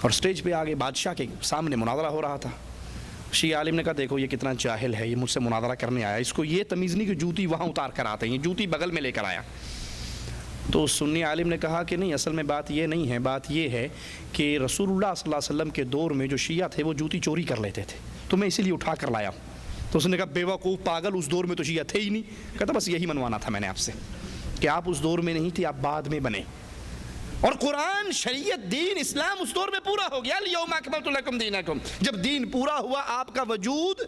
اور سٹیج پہ آگے بادشاہ کے سامنے مناظرہ ہو رہا تھا۔ شیعہ عالم نے کہا دیکھو یہ کتنا جاہل ہے، یہ مجھ سے مناظرہ کرنے آیا، اس کو یہ تمیز نہیں کہ جوتی وہاں اتار کر آتے ہیں، یہ جوتی بغل میں لے کر آیا۔ تو سنی عالم نے کہا کہ نہیں، اصل میں بات یہ نہیں ہے، بات یہ ہے کہ رسول اللہ صلی اللہ علیہ وسلم کے دور میں جو شیعہ تھے وہ جوتی چوری کر لیتے تھے، تو میں اسی لیے اٹھا کر لایا ہوں۔ تو اس نے کہا بیوقوف پاگل، اس دور میں تو شیعہ تھے ہی نہیں۔ کہتا بس یہی منوانا تھا میں نے آپ سے کہ آپ اس دور میں نہیں تھے، آپ بعد میں بنے، اور قرآن شریعت دین اسلام اس دور میں پورا ہو گیا۔ الیوم اکملت لکم دینکم، جب دین پورا ہوا آپ کا وجود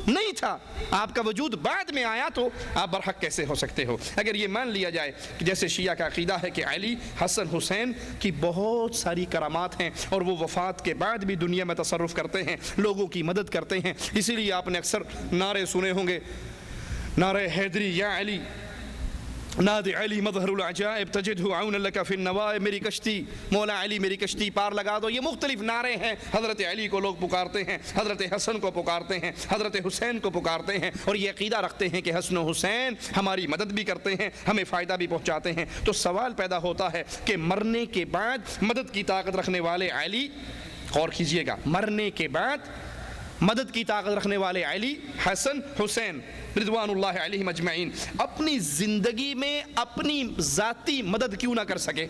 نہیں تھا، آپ کا وجود بعد میں آیا، تو آپ برحق کیسے ہو سکتے ہو؟ اگر یہ مان لیا جائے کہ جیسے شیعہ کا عقیدہ ہے کہ علی، حسن، حسین کی بہت ساری کرامات ہیں اور وہ وفات کے بعد بھی دنیا میں تصرف کرتے ہیں، لوگوں کی مدد کرتے ہیں، اسی لیے آپ نے اکثر نعرے سنے ہوں گے، نعرے حیدری یا علی، نادی علی مظہر العجائب تجدہ عون لک فی النوائب، میری کشتی مولا علی میری کشتی پار لگا دو، یہ مختلف نعرے ہیں۔ حضرت علی کو لوگ پکارتے ہیں، حضرت حسن کو پکارتے ہیں، حضرت حسین کو پکارتے ہیں، اور یہ عقیدہ رکھتے ہیں کہ حسن و حسین ہماری مدد بھی کرتے ہیں، ہمیں فائدہ بھی پہنچاتے ہیں۔ تو سوال پیدا ہوتا ہے کہ مرنے کے بعد مدد کی طاقت رکھنے والے علی، غور کیجئے گا، مرنے کے بعد مدد کی طاقت رکھنے والے علی، حسن، حسین رضوان اللہ علیہم اجمعین اپنی زندگی میں اپنی ذاتی مدد کیوں نہ کر سکے؟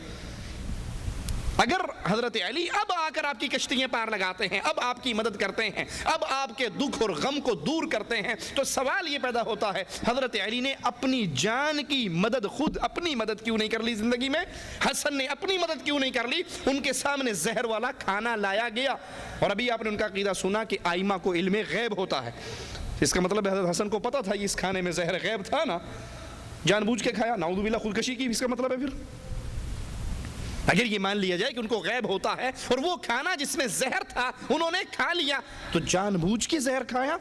اگر حضرت علی اب آ کر آپ کی کشتیاں پار لگاتے ہیں، اب آپ کی مدد کرتے ہیں، اب آپ کے دکھ اور غم کو دور کرتے ہیں، تو سوال یہ پیدا ہوتا ہے حضرت علی نے اپنی جان کی مدد، خود اپنی مدد کیوں نہیں کر لی زندگی میں؟ حسن نے اپنی مدد کیوں نہیں کر لی؟ ان کے سامنے زہر والا کھانا لایا گیا، اور ابھی آپ نے ان کا عقیدہ سنا کہ ائمہ کو علم غیب ہوتا ہے، اس کا مطلب حضرت حسن کو پتا تھا اس کھانے میں زہر غیب تھا نا، جان بوجھ کے کھایا، نعوذ باللہ خودکشی کی، اس کا مطلب ہے پھر اگر یہ مان لیا جائے کہ ان کو غیب ہوتا ہے اور وہ کھانا جس میں زہر تھا انہوں نے کھا لیا تو جان بوجھ کے زہر کھایا،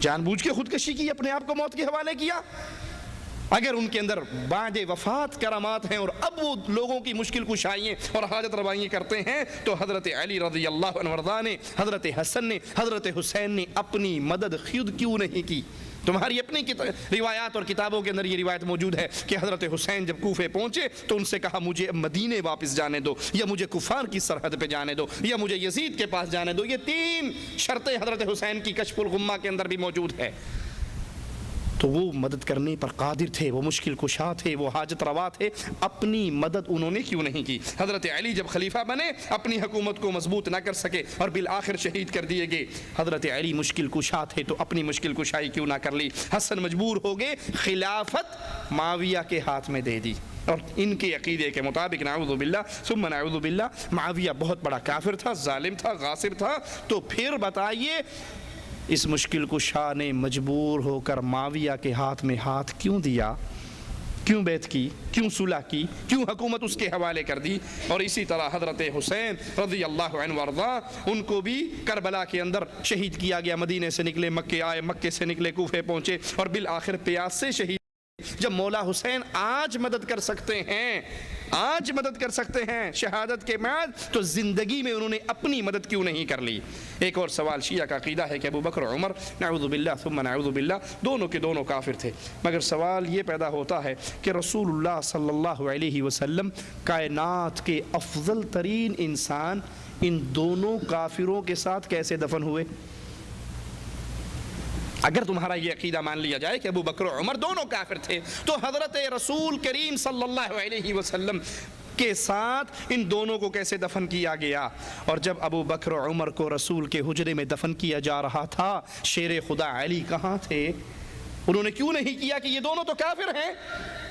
جان بوجھ کے خودکشی کی، اپنے آپ کو موت کے حوالے کیا۔ اگر ان کے اندر بعد وفات کرامات ہیں اور اب وہ لوگوں کی مشکل کشائیاں اور حاجت روائیاں کرتے ہیں تو حضرت علی رضی اللہ عنہ وارضاہ نے، حضرت حسن نے، حضرت حسین نے اپنی مدد خود کیوں نہیں کی؟ تمہاری اپنی روایات اور کتابوں کے اندر یہ روایت موجود ہے کہ حضرت حسین جب کوفے پہنچے تو ان سے کہا مجھے مدینے واپس جانے دو، یا مجھے کفار کی سرحد پہ جانے دو، یا مجھے یزید کے پاس جانے دو۔ یہ 3 شرطیں حضرت حسین کی کشف الغمہ کے اندر بھی موجود ہے۔ تو وہ مدد کرنے پر قادر تھے، وہ مشکل کشا تھے، وہ حاجت روا تھے، اپنی مدد انہوں نے کیوں نہیں کی؟ حضرت علی جب خلیفہ بنے اپنی حکومت کو مضبوط نہ کر سکے اور بالآخر شہید کر دیے گئے۔ حضرت علی مشکل کشا تھے تو اپنی مشکل کشائی کیوں نہ کر لی؟ حسن مجبور ہو گئے، خلافت معاویہ کے ہاتھ میں دے دی، اور ان کے عقیدے کے مطابق نعوذ باللہ ثم نعوذ باللہ معاویہ بہت بڑا کافر تھا، ظالم تھا، غاصب تھا۔ تو پھر بتائیے اس مشکل کشا نے مجبور ہو کر معاویہ کے ہاتھ میں ہاتھ کیوں دیا؟ کیوں بیعت کی؟ کیوں صلح کی؟ کیوں حکومت اس کے حوالے کر دی؟ اور اسی طرح حضرت حسین رضی اللہ عنہ وارضاہ، ان کو بھی کربلا کے اندر شہید کیا گیا۔ مدینے سے نکلے، مکے آئے، مکے سے نکلے، کوفے پہنچے اور بالآخر پیاس سے شہید۔ جب مولا حسین آج مدد کر سکتے ہیں، آج مدد کر سکتے ہیں شہادت کے بعد، تو زندگی میں انہوں نے اپنی مدد کیوں نہیں کر لی؟ ایک اور سوال شیعہ کا عقیدہ ہے کہ ابو بکر اور عمر نعوذ باللہ ثم نعوذ باللہ دونوں کے دونوں کافر تھے، مگر سوال یہ پیدا ہوتا ہے کہ رسول اللہ صلی اللہ علیہ وسلم کائنات کے افضل ترین انسان ان دونوں کافروں کے ساتھ کیسے دفن ہوئے؟ اگر تمہارا یہ عقیدہ مان لیا جائے کہ ابو بکر و عمر دونوں کافر تھے تو حضرت رسول کریم صلی اللہ علیہ وسلم کے ساتھ ان دونوں کو کیسے دفن کیا گیا؟ اور جب ابو بکر و عمر کو رسول کے حجرے میں دفن کیا جا رہا تھا، شیر خدا علی کہاں تھے؟ انہوں نے کیوں نہیں کیا کہ یہ دونوں تو کافر ہیں،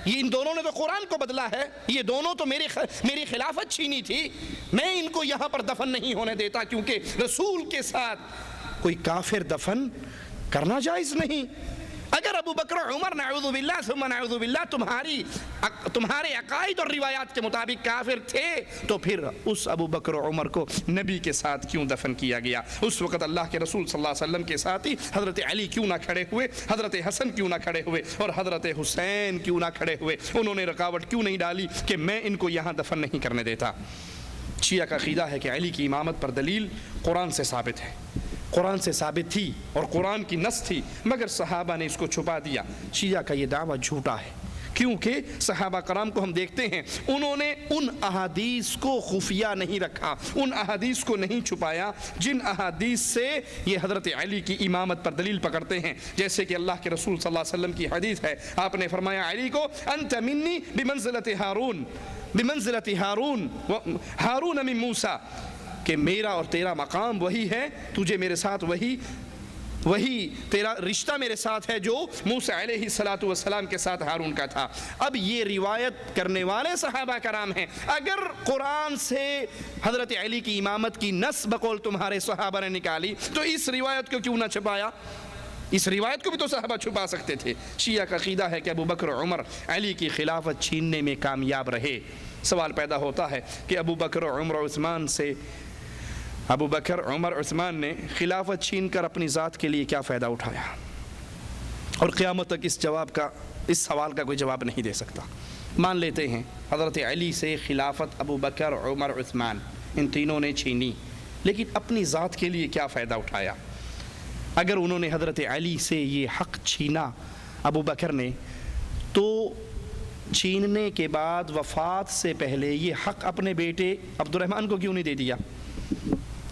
یہ ان دونوں نے تو قرآن کو بدلا ہے، یہ دونوں تو میری خلافت چھینی تھی، میں ان کو یہاں پر دفن نہیں ہونے دیتا، کیونکہ رسول کے ساتھ کوئی کافر دفن کرنا جائز نہیں۔ اگر ابو بکر و عمر نعوذ باللہ ثم نعوذ باللہ تمہارے عقائد اور روایات کے مطابق کافر تھے تو پھر اس ابو بکر و عمر کو نبی کے ساتھ کیوں دفن کیا گیا؟ اس وقت اللہ کے رسول صلی اللہ علیہ وسلم کے ساتھ ہی حضرت علی کیوں نہ کھڑے ہوئے، حضرت حسن کیوں نہ کھڑے ہوئے اور حضرت حسین کیوں نہ کھڑے ہوئے؟ انہوں نے رکاوٹ کیوں نہیں ڈالی کہ میں ان کو یہاں دفن نہیں کرنے دیتا؟ شیعہ کا عقیدہ ہے کہ علی کی امامت پر دلیل قرآن سے ثابت ہے، قرآن سے ثابت تھی اور قرآن کی نص تھی، مگر صحابہ نے اس کو چھپا دیا۔ شیعہ کا یہ دعویٰ جھوٹا ہے، کیونکہ صحابہ کرام کو ہم دیکھتے ہیں انہوں نے ان احادیث کو خفیہ نہیں رکھا، ان احادیث کو نہیں چھپایا جن احادیث سے یہ حضرت علی کی امامت پر دلیل پکڑتے ہیں۔ جیسے کہ اللہ کے رسول صلی اللہ علیہ وسلم کی حدیث ہے، آپ نے فرمایا علی کو انت منی بمنزلت ہارون، بمنزلت ہارون ہارون من موسیٰ، کہ میرا اور تیرا مقام وہی ہے، تجھے میرے ساتھ وہی تیرا رشتہ میرے ساتھ ہے جو موسیٰ علیہ السلام کے ساتھ ہارون کا تھا۔ اب یہ روایت کرنے والے صحابہ کرام ہیں، اگر قرآن سے حضرت علی کی امامت کی نص بقول تمہارے صحابہ نے نکالی تو اس روایت کو کیوں نہ چھپایا؟ اس روایت کو بھی تو صحابہ چھپا سکتے تھے۔ شیعہ کا عقیدہ ہے کہ ابو بکر و عمر علی کی خلافت چھیننے میں کامیاب رہے۔ سوال پیدا ہوتا ہے کہ ابو بکر و عمر و عثمان سے ابو بکر عمر عثمان نے خلافت چھین کر اپنی ذات کے لیے کیا فائدہ اٹھایا؟ اور قیامت تک اس سوال کا کوئی جواب نہیں دے سکتا۔ مان لیتے ہیں حضرت علی سے خلافت ابو بکر عمر عثمان ان تینوں نے چھینی، لیکن اپنی ذات کے لیے کیا فائدہ اٹھایا؟ اگر انہوں نے حضرت علی سے یہ حق چھینا ابو بکر نے، تو چھیننے کے بعد وفات سے پہلے یہ حق اپنے بیٹے عبد الرحمن کو کیوں نہیں دے دیا؟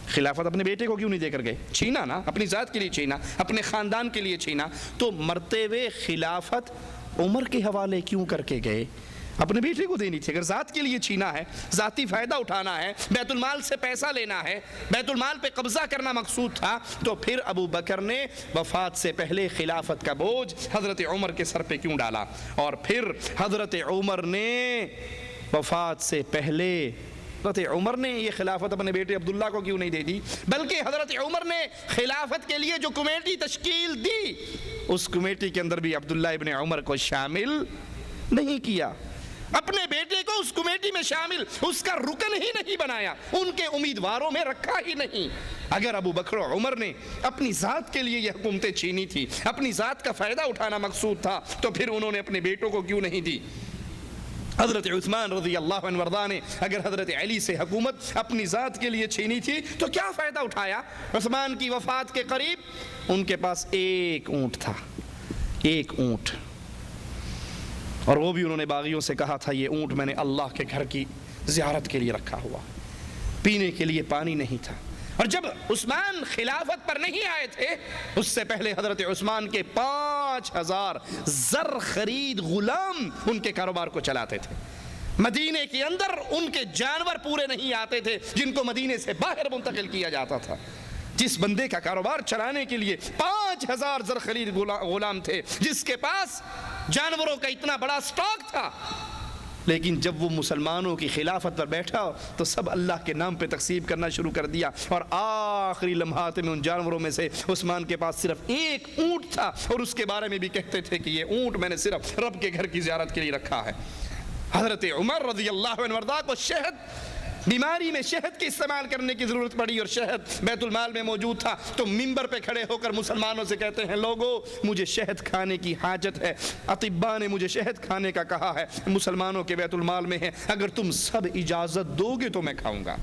خلافت اپنے بیٹے کو کیوں نہیں دے کر گئے؟ چھینا نا، اپنی ذات کے لیے چھینا، اپنے خاندان کے لیے چھینا، تو مرتے ہوئے خلافت عمر کے حوالے کیوں کر کے گئے؟ اپنے بیٹے کو دینی تھی۔ اگر ذات کے لیے چھینا ہے، ذاتی فائدہ اٹھانا ہے، بیت المال سے پیسہ لینا ہے، بیت المال پہ قبضہ کرنا مقصود تھا، تو پھر ابو بکر نے وفات سے پہلے خلافت کا بوجھ حضرت عمر کے سر پہ کیوں ڈالا؟ اور پھر حضرت عمر نے وفات سے پہلے حضرت عمر نے یہ خلافت اپنے بیٹے عبداللہ کو کیوں نہیں دے دی؟ بلکہ حضرت عمر نے خلافت کے لیے جو کمیٹی تشکیل دی، اس کمیٹی کے اندر بھی عبداللہ ابن عمر کو شامل نہیں کیا۔ اپنے بیٹے کو اس کمیٹی میں شامل اس کا رکن ہی نہیں بنایا، ان کے امیدواروں میں رکھا ہی نہیں۔ اگر ابو بکر و عمر نے اپنی ذات کے لیے یہ حکومتیں چھینی تھی، اپنی ذات کا فائدہ اٹھانا مقصود تھا، تو پھر انہوں نے اپنے بیٹوں کو کیوں نہیں دی؟ حضرت عثمان رضی اللہ عنہ وارضاہ نے اگر حضرت علی سے حکومت اپنی ذات کے لیے چھینی تھی تو کیا فائدہ اٹھایا؟ عثمان کی وفات کے قریب ان کے پاس ایک اونٹ تھا، ایک اونٹ، اور وہ بھی انہوں نے باغیوں سے کہا تھا یہ اونٹ میں نے اللہ کے گھر کی زیارت کے لیے رکھا ہوا، پینے کے لیے پانی نہیں تھا۔ اور جب عثمان خلافت پر نہیں آئے تھے، اس سے پہلے حضرت عثمان کے 5000 زر خرید غلام ان کے کاروبار کو چلاتے تھے۔ مدینے کے اندر ان کے جانور پورے نہیں آتے تھے جن کو مدینے سے باہر منتقل کیا جاتا تھا۔ جس بندے کا کاروبار چلانے کے لیے 5000 زر خرید غلام تھے، جس کے پاس جانوروں کا اتنا بڑا سٹاک تھا، لیکن جب وہ مسلمانوں کی خلافت پر بیٹھا تو سب اللہ کے نام پہ تقسیم کرنا شروع کر دیا، اور آخری لمحات میں ان جانوروں میں سے عثمان کے پاس صرف ایک اونٹ تھا، اور اس کے بارے میں بھی کہتے تھے کہ یہ اونٹ میں نے صرف رب کے گھر کی زیارت کے لیے رکھا ہے۔ حضرت عمر رضی اللہ عنہ وارضاہ کو شہد، بیماری میں شہد کی استعمال کرنے کی ضرورت پڑی، اور شہد بیت المال میں موجود تھا، تو منبر پہ کھڑے ہو کر مسلمانوں سے کہتے ہیں لوگو مجھے شہد کھانے کی حاجت ہے، اطباء نے مجھے شہد کھانے کا کہا ہے، مسلمانوں کے بیت المال میں ہے، اگر تم سب اجازت دو گے تو میں کھاؤں گا۔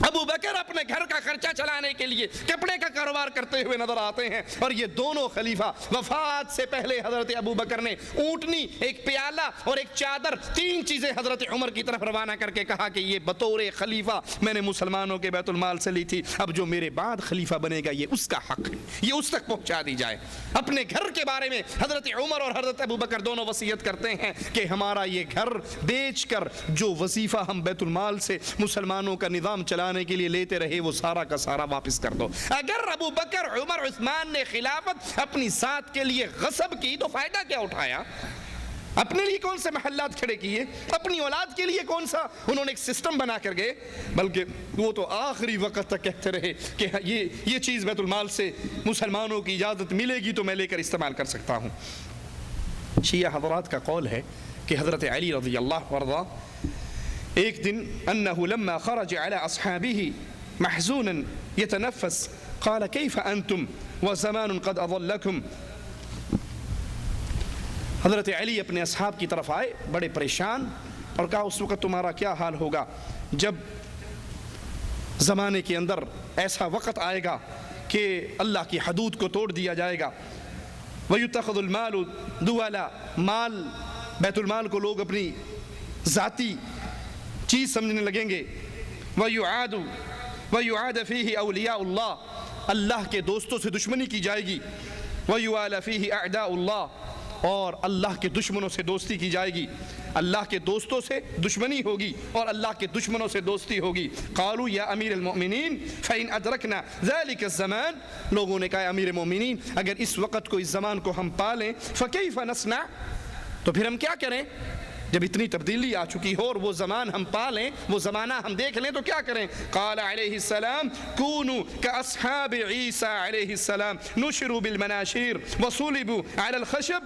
ابو بکر اپنے گھر کا خرچہ چلانے کے لیے کپڑے کا کاروبار کرتے ہوئے نظر آتے ہیں، اور یہ دونوں خلیفہ وفات سے پہلے حضرت ابو بکر نے اونٹنی، ایک پیالہ اور ایک چادر، 3 چیزیں حضرت عمر کی طرف روانہ کر کے کہا کہ یہ بطور خلیفہ میں نے مسلمانوں کے بیت المال سے لی تھی، اب جو میرے بعد خلیفہ بنے گا یہ اس کا حق ہے، یہ اس تک پہنچا دی جائے۔ اپنے گھر کے بارے میں حضرت عمر اور حضرت ابو بکر دونوں وصیت کرتے ہیں کہ ہمارا یہ گھر بیچ کر جو وظیفہ ہم بیت المال سے مسلمانوں کا نظام چلانے کے لیے لیتے رہے وہ سارا کا سارا واپس کر دو۔ اگر ابو بکر، عمر، عثمان نے خلافت اپنی ذات کے لیے غصب کی تو فائدہ کیا اٹھایا؟ اپنے لیے کون سے محلات کھڑے کیے؟ اپنی اولاد کے لیے کون سا انہوں نے ایک سسٹم بنا کر گئے؟ بلکہ وہ تو آخری وقت تک کہتے رہے کہ یہ چیز بیت المال سے مسلمانوں کی اجازت ملے گی تو میں لے کر استعمال کر سکتا ہوں۔ شیعہ حضرات کا قول ہے کہ حضرت علی رضی اللہ عنہ ایک دن انه لما خرج على اصحابه محزونا يتنفس قال كيف انتم وزمان قد اضلكم۔ حضرت علی اپنے اصحاب کی طرف آئے بڑے پریشان اور کہا اس وقت تمہارا کیا حال ہوگا جب زمانے کے اندر ایسا وقت آئے گا کہ اللہ کی حدود کو توڑ دیا جائے گا۔ وَيُتَّخَذُ الْمَالُ دُوَلًا، مال بیت المال کو لوگ اپنی ذاتی چیز سمجھنے لگیں گے۔ وَيُعَادَ فِيهِ أَوْلِيَاءُ اللَّهِ، اللہ کے دوستوں سے دشمنی کی جائے گی۔ وَيُعَالَ فِيهِ أَعْدَاءُ اللَّهِ، اور اللہ کے دشمنوں سے دوستی کی جائے گی، اللہ کے دوستوں سے دشمنی ہوگی اور اللہ کے دشمنوں سے دوستی ہوگی۔ قالوا یا امیر المؤمنین فإن أدركنا ذلك الزمان، لوگوں نے کہا امیر مومنین اگر اس وقت کو، اس زمان کو ہم پالیں، فكيف نصنع، تو پھر ہم کیا کریں؟ جب اتنی تبدیلی آ چکی ہو اور وہ زمان ہم پالیں، وہ زمانہ ہم دیکھ لیں تو کیا کریں؟ قال علیہ السلام كونوا كأصحاب عیسیٰ علیہ السلام نشروا بالمناشیر وصلبوا على الخشب،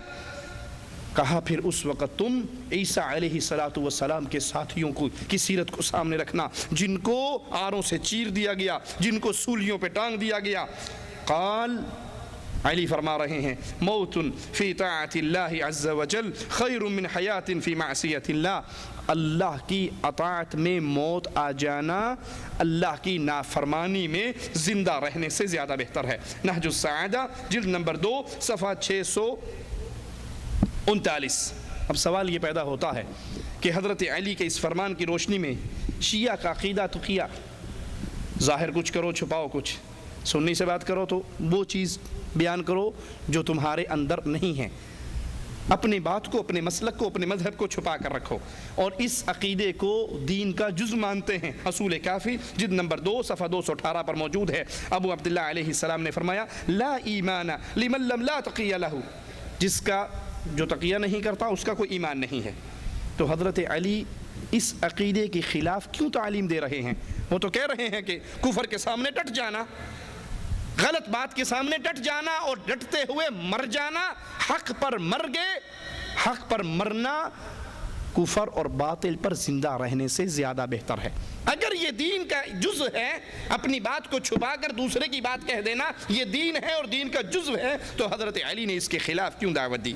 کہا پھر اس وقت تم عیسیٰ علیہ السلام کے ساتھیوں کی سیرت کو سامنے رکھنا جن کو آروں سے چیر دیا گیا، جن کو سولیوں پہ ٹانگ دیا گیا۔ قال، علی فرما رہے ہیں موت فی طاعت اللہ عز وجل خیر من حیات فی معصیت اللہ، اللہ کی اطاعت میں موت آ جانا اللہ کی نافرمانی میں زندہ رہنے سے زیادہ بہتر ہے۔ نہج السعادہ جلد نمبر 2 صفحہ 639۔ اب سوال یہ پیدا ہوتا ہے کہ حضرت علی کے اس فرمان کی روشنی میں شیعہ کا عقیدہ تو کیا، ظاہر کچھ کرو چھپاؤ کچھ، سنی سے بات کرو تو وہ چیز بیان کرو جو تمہارے اندر نہیں ہے، اپنی بات کو، اپنے مسلک کو، اپنے مذہب کو چھپا کر رکھو، اور اس عقیدے کو دین کا جز مانتے ہیں۔ اصول کافی جلد نمبر 2 صفحہ 218 پر موجود ہے۔ ابو عبداللہ علیہ السلام نے فرمایا لا ایمان لمن لم لا تقی لہ، جس کا جو تقیہ نہیں کرتا اس کا کوئی ایمان نہیں ہے۔ تو حضرت علی اس عقیدے کے خلاف کیوں تعلیم دے رہے ہیں؟ وہ تو کہہ رہے ہیں کہ کفر کے سامنے ڈٹ جانا، غلط بات کے سامنے ڈٹ جانا اور ڈٹتے ہوئے مر جانا، حق پر مر گئے، حق پر مرنا کفر اور باطل پر زندہ رہنے سے زیادہ بہتر ہے۔ اگر یہ دین کا جزء ہے، اپنی بات کو چھپا کر دوسرے کی بات کہہ دینا یہ دین ہے اور دین کا جزء ہے، تو حضرت علی نے اس کے خلاف کیوں دعوت دی؟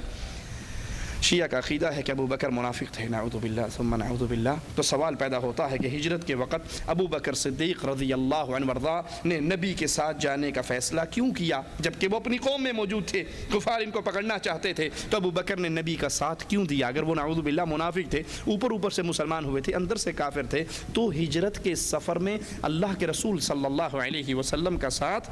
شیعہ کا عقیدہ ہے کہ ابو بکر منافق تھے، نعوذ باللہ ثم نعوذ باللہ۔ تو سوال پیدا ہوتا ہے کہ ہجرت کے وقت ابو بکر صدیق رضی اللہ عنہ وارضا نے نبی کے ساتھ جانے کا فیصلہ کیوں کیا؟ جبکہ وہ اپنی قوم میں موجود تھے، کفار ان کو پکڑنا چاہتے تھے، تو ابو بکر نے نبی کا ساتھ کیوں دیا؟ اگر وہ نعوذ باللہ منافق تھے، اوپر سے مسلمان ہوئے تھے، اندر سے کافر تھے، تو ہجرت کے سفر میں اللہ کے رسول صلی اللہ علیہ وسلم کا ساتھ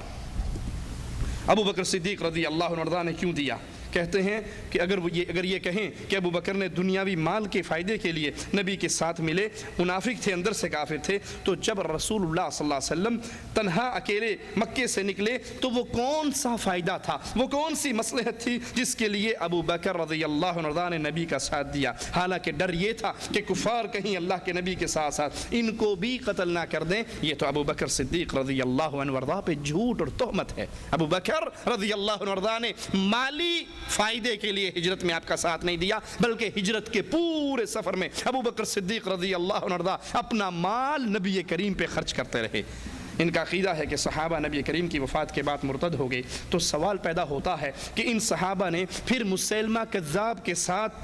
ابو بکر صدیق رضی اللہ عنہ وارضا نے کیوں دیا؟ کہتے ہیں کہ اگر یہ کہیں کہ ابو بکر نے دنیاوی مال کے فائدے کے لیے نبی کے ساتھ ملے، منافق تھے، اندر سے کافر تھے، تو جب رسول اللہ صلی اللہ علیہ وسلم تنہا اکیلے مکے سے نکلے تو وہ کون سا فائدہ تھا، وہ کون سی مصلحت تھی جس کے لیے ابو بکر رضی اللہ عنہ نے نبی کا ساتھ دیا؟ حالانکہ ڈر یہ تھا کہ کفار کہیں اللہ کے نبی کے ساتھ ساتھ ان کو بھی قتل نہ کر دیں۔ یہ تو ابو بکر صدیق رضی اللہ عنہ پہ جھوٹ اور تہمت ہے۔ ابو بکر رضی اللہ عنہ نے مالی فائدے کے لیے ہجرت میں آپ کا ساتھ نہیں دیا، بلکہ ہجرت کے پورے سفر میں ابو بکر صدیق رضی اللہ عنہ اپنا مال نبی کریم پہ خرچ کرتے رہے۔ ان کا عقیدہ ہے کہ صحابہ نبی کریم کی وفات کے بعد مرتد ہو گئے، تو سوال پیدا ہوتا ہے کہ ان صحابہ نے پھر مسیلمہ کذاب کے ساتھ،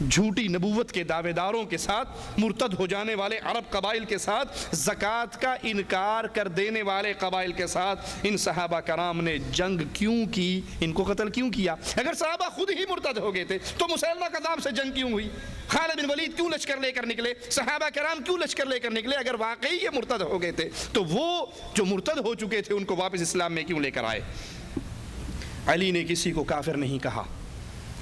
جھوٹی نبوت کے دعوے داروں کے ساتھ، مرتد ہو جانے والے عرب قبائل کے ساتھ، زکوٰۃ کا انکار کر دینے والے قبائل کے ساتھ ان صحابہ کرام نے جنگ کیوں کی؟ ان کو قتل کیوں کیا؟ اگر صحابہ خود ہی مرتد ہو گئے تھے تو مسیلمہ کذاب سے جنگ کیوں ہوئی؟ خالد بن ولید کیوں لشکر لے کر نکلے؟ صحابہ کرام کیوں لشکر لے کر نکلے؟ اگر واقعی یہ مرتد ہو گئے تھے تو وہ جو مرتد ہو چکے تھے ان کو واپس اسلام میں کیوں لے کر آئے؟ علی نے کسی کو کافر نہیں کہا،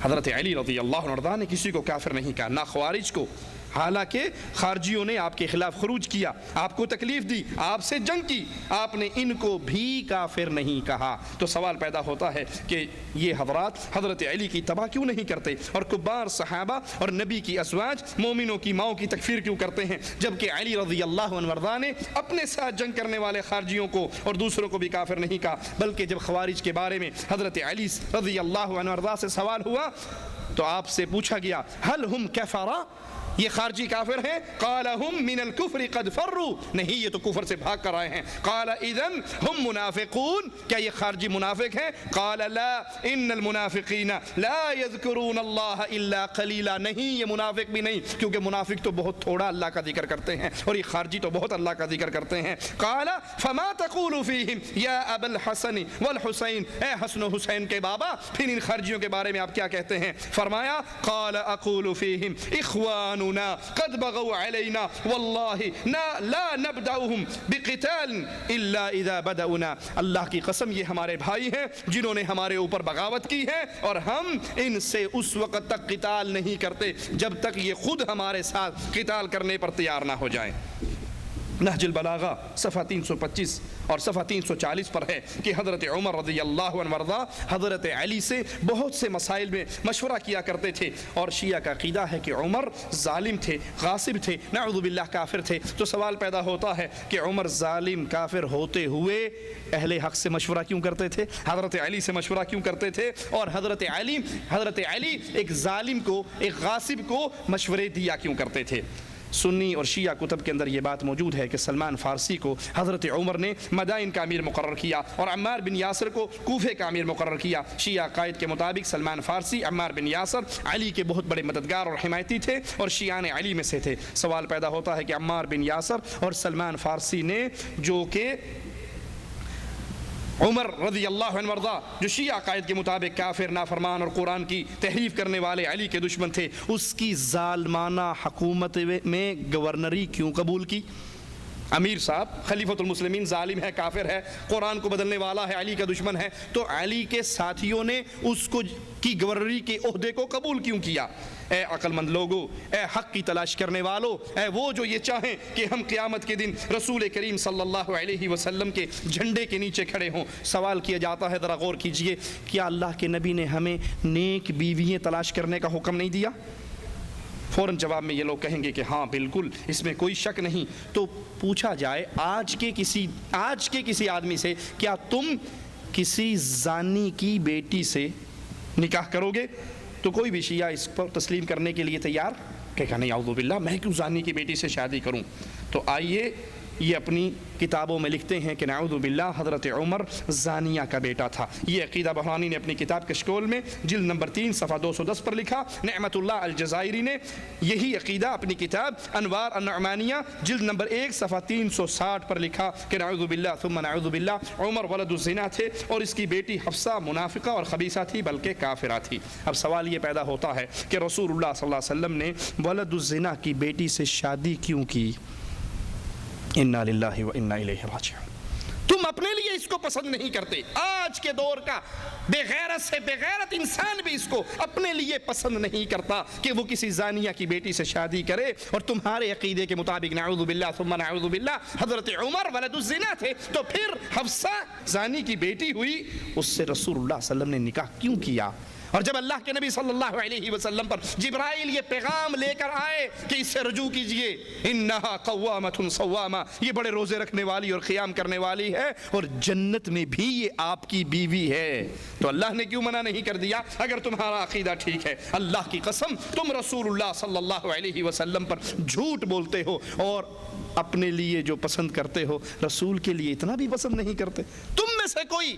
حضرت علی رضی اللہ عنہ نے کسی کو کافر نہیں کہا، نہ خوارج کو، حالانکہ خارجیوں نے آپ کے خلاف خروج کیا، آپ کو تکلیف دی، آپ سے جنگ کی، آپ نے ان کو بھی کافر نہیں کہا۔ تو سوال پیدا ہوتا ہے کہ یہ حضرات حضرت علی کی تباہ کیوں نہیں کرتے، اور کبار صحابہ اور نبی کی ازواج مومنوں کی ماؤں کی تکفیر کیوں کرتے ہیں، جبکہ علی رضی اللہ عنہ وارضا نے اپنے ساتھ جنگ کرنے والے خارجیوں کو اور دوسروں کو بھی کافر نہیں کہا؟ بلکہ جب خوارج کے بارے میں حضرت علی رضی اللہ عنہ وارضا سے سوال ہوا تو آپ سے پوچھا گیا هل هم کفرا، یہ خارجی کافر ہیں؟ قال هم من الكفر قد فروا، نہیں یہ تو کفر سے بھاگ کر آئے ہیں۔ قال اذن هم منافقون، کیا یہ خارجی منافق ہیں؟ قال لا ان المنافقین لا يذكرون الله الا قلیلا، نہیں یہ منافق بھی نہیں، کیونکہ منافق تو بہت تھوڑا اللہ کا ذکر کرتے ہیں اور یہ خارجی تو بہت اللہ کا ذکر کرتے ہیں۔ قال فما تقول فيهم یا ابا الحسن والحسین، اے حسن و حسین کے بابا، پھر ان خارجیوں کے بارے میں آپ کیا کہتے ہیں؟ فرمایا قال اقول فيهم اخوان قد بغوا علينا والله لا نبدأهم بقتال الا اذا بدأنا، اللہ کی قسم یہ ہمارے بھائی ہیں جنہوں نے ہمارے اوپر بغاوت کی ہے، اور ہم ان سے اس وقت تک قتال نہیں کرتے جب تک یہ خود ہمارے ساتھ قتال کرنے پر تیار نہ ہو جائیں۔ نہج البلاغہ صفحہ 325 اور صفحہ 340 پر ہے کہ حضرت عمر رضی اللہ عنہ وارضا حضرت علی سے بہت سے مسائل میں مشورہ کیا کرتے تھے، اور شیعہ کا عقیدہ ہے کہ عمر ظالم تھے، غاصب تھے، نعوذ باللہ کافر تھے۔ تو سوال پیدا ہوتا ہے کہ عمر ظالم کافر ہوتے ہوئے اہل حق سے مشورہ کیوں کرتے تھے، حضرت علی سے مشورہ کیوں کرتے تھے، اور حضرت علی ایک ظالم کو، ایک غاصب کو مشورے دیا کیوں کرتے تھے؟ سنی اور شیعہ کتب کے اندر یہ بات موجود ہے کہ سلمان فارسی کو حضرت عمر نے مدائن کا امیر مقرر کیا اور عمار بن یاسر کو کوفے کا امیر مقرر کیا۔ شیعہ عقائد کے مطابق سلمان فارسی، عمار بن یاسر علی کے بہت بڑے مددگار اور حمایتی تھے اور شیعان علی میں سے تھے۔ سوال پیدا ہوتا ہے کہ عمار بن یاسر اور سلمان فارسی نے، جو کہ عمر رضی اللہ عنہ وارضا جو شیعہ عقائد کے مطابق کافر، نافرمان اور قرآن کی تحریف کرنے والے علی کے دشمن تھے، اس کی ظالمانہ حکومت میں گورنری کیوں قبول کی؟ امیر صاحب خلیفۃ المسلمین ظالم ہے، کافر ہے، قرآن کو بدلنے والا ہے، علی کا دشمن ہے، تو علی کے ساتھیوں نے اس کو کی گورنری کے عہدے کو قبول کیوں کیا؟ اے عقل مند لوگو، اے حق کی تلاش کرنے والو، اے وہ جو یہ چاہیں کہ ہم قیامت کے دن رسول کریم صلی اللہ علیہ وسلم کے جھنڈے کے نیچے کھڑے ہوں، سوال کیا جاتا ہے، ذرا غور کیجئے، کیا اللہ کے نبی نے ہمیں نیک بیوییں تلاش کرنے کا حکم نہیں دیا؟ فوراً جواب میں یہ لوگ کہیں گے کہ ہاں بالکل، اس میں کوئی شک نہیں۔ تو پوچھا جائے آج کے کسی آدمی سے، کیا تم کسی زانی کی بیٹی سے نکاح کرو گے؟ تو کوئی بھی شیعہ اس پر تسلیم کرنے کے لیے تیار کہ کہا نہیں اعوذ باللہ، میں کیوں زانی کی بیٹی سے شادی کروں؟ تو آئیے یہ اپنی کتابوں میں لکھتے ہیں کہ نعوذ باللہ حضرت عمر زانیہ کا بیٹا تھا۔ یہ عقیدہ بہرانی نے اپنی کتاب کشکول میں جلد نمبر 3 صفحہ 210 پر لکھا۔ نعمت اللہ الجزائری نے یہی عقیدہ اپنی کتاب انوار النعمانیہ جلد نمبر 1 صفحہ 360 پر لکھا کہ نعوذ باللہ ثم نعوذ باللہ عمر ولد الزنا تھے اور اس کی بیٹی حفصہ منافقہ اور خبیثہ تھی بلکہ کافرہ تھی۔ اب سوال یہ پیدا ہوتا ہے کہ رسول اللہ صلی اللہ علیہ وسلم نے ولد الزنا کی بیٹی سے شادی کیوں کی؟ انا للہ و انا الیہ راجعون۔ تم اپنے لیے اس کو پسند نہیں کرتے، آج کے دور کا بے غیرت سے بے غیرت انسان بھی اس کو اپنے لیے پسند نہیں کرتا کہ وہ کسی زانیہ کی بیٹی سے شادی کرے، اور تمہارے عقیدے کے مطابق نعوذ باللہ ثم نعوذ باللہ حضرت عمر ولد الزنا تھے، تو پھر حفصہ زانی کی بیٹی ہوئی، اس سے رسول اللہ صلی اللہ علیہ وسلم نے نکاح کیوں کیا؟ اور جب اللہ کے نبی صلی اللہ علیہ وسلم پر جبرائیل یہ پیغام لے کر آئے کہ اس سے رجوع کیجئے، انہا قوامۃ صوامہ، یہ بڑے روزے رکھنے والی اور قیام کرنے والی ہے اور جنت میں بھی یہ آپ کی بیوی ہے، تو اللہ نے کیوں منع نہیں کر دیا؟ اگر تمہارا عقیدہ ٹھیک ہے، اللہ کی قسم تم رسول اللہ صلی اللہ علیہ وسلم پر جھوٹ بولتے ہو اور اپنے لیے جو پسند کرتے ہو رسول کے لیے اتنا بھی پسند نہیں کرتے۔ تم میں سے کوئی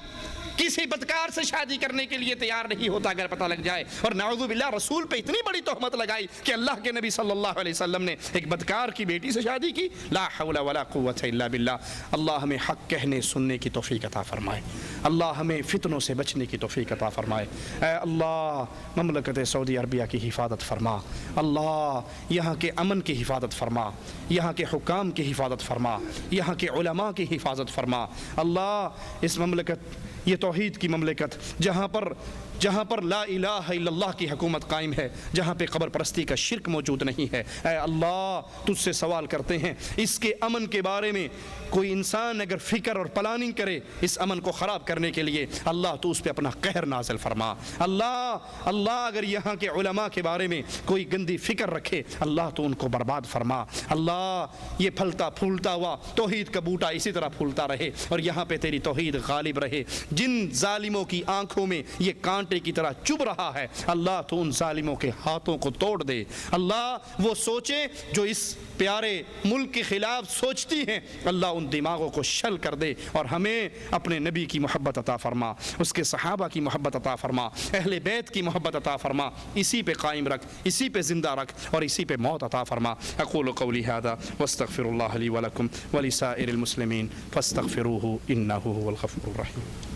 کسی بدکار سے شادی کرنے کے لیے تیار نہیں ہوتا اگر پتہ لگ جائے، اور نعوذ باللہ رسول پہ اتنی بڑی تہمت لگائی کہ اللہ کے نبی صلی اللہ علیہ وسلم نے ایک بدکار کی بیٹی سے شادی کی۔ لا حول ولا قوت الا باللہ۔ اللہ ہمیں حق کہنے سننے کی توفیق عطا فرمائے، اللہ ہمیں فتنوں سے بچنے کی توفیق عطا فرمائے۔ اے اللہ مملکت سعودی عربیہ کی حفاظت فرما، اللہ یہاں کے امن کی حفاظت فرما، یہاں کے حکام کی حفاظت فرما، یہاں کے علماء کی حفاظت فرما۔ اللہ اس مملکت، یہ توحید کی مملکت جہاں پر لا الہ الا اللہ کی حکومت قائم ہے، جہاں پہ قبر پرستی کا شرک موجود نہیں ہے، اے اللہ تجھ سے سوال کرتے ہیں اس کے امن کے بارے میں کوئی انسان اگر فکر اور پلاننگ کرے اس امن کو خراب کرنے کے لیے، اللہ تو اس پہ اپنا قہر نازل فرما۔ اللہ اگر یہاں کے علماء کے بارے میں کوئی گندی فکر رکھے، اللہ تو ان کو برباد فرما۔ اللہ یہ پھلتا پھولتا ہوا توحید کا بوٹا اسی طرح پھولتا رہے اور یہاں پہ تیری توحید غالب رہے۔ جن ظالموں کی آنکھوں میں یہ کانٹے کی طرح چبھ رہا ہے، اللہ تو ان ظالموں کے ہاتھوں کو توڑ دے۔ اللہ وہ سوچیں جو اس پیارے ملک کے خلاف سوچتی ہیں، اللہ ان دماغوں کو شل کر دے اور ہمیں اپنے نبی کی محبت عطا فرما، اس کے صحابہ کی محبت عطا فرما، اہل بیت کی محبت عطا فرما، اسی پہ قائم رکھ، اسی پہ زندہ رکھ اور اسی پہ موت عطا فرما۔ اقول قولی ھذا واستغفر اللہ لی ولکم ولسائر المسلمین فاستغفروہ انہ هو الغفور الرحیم۔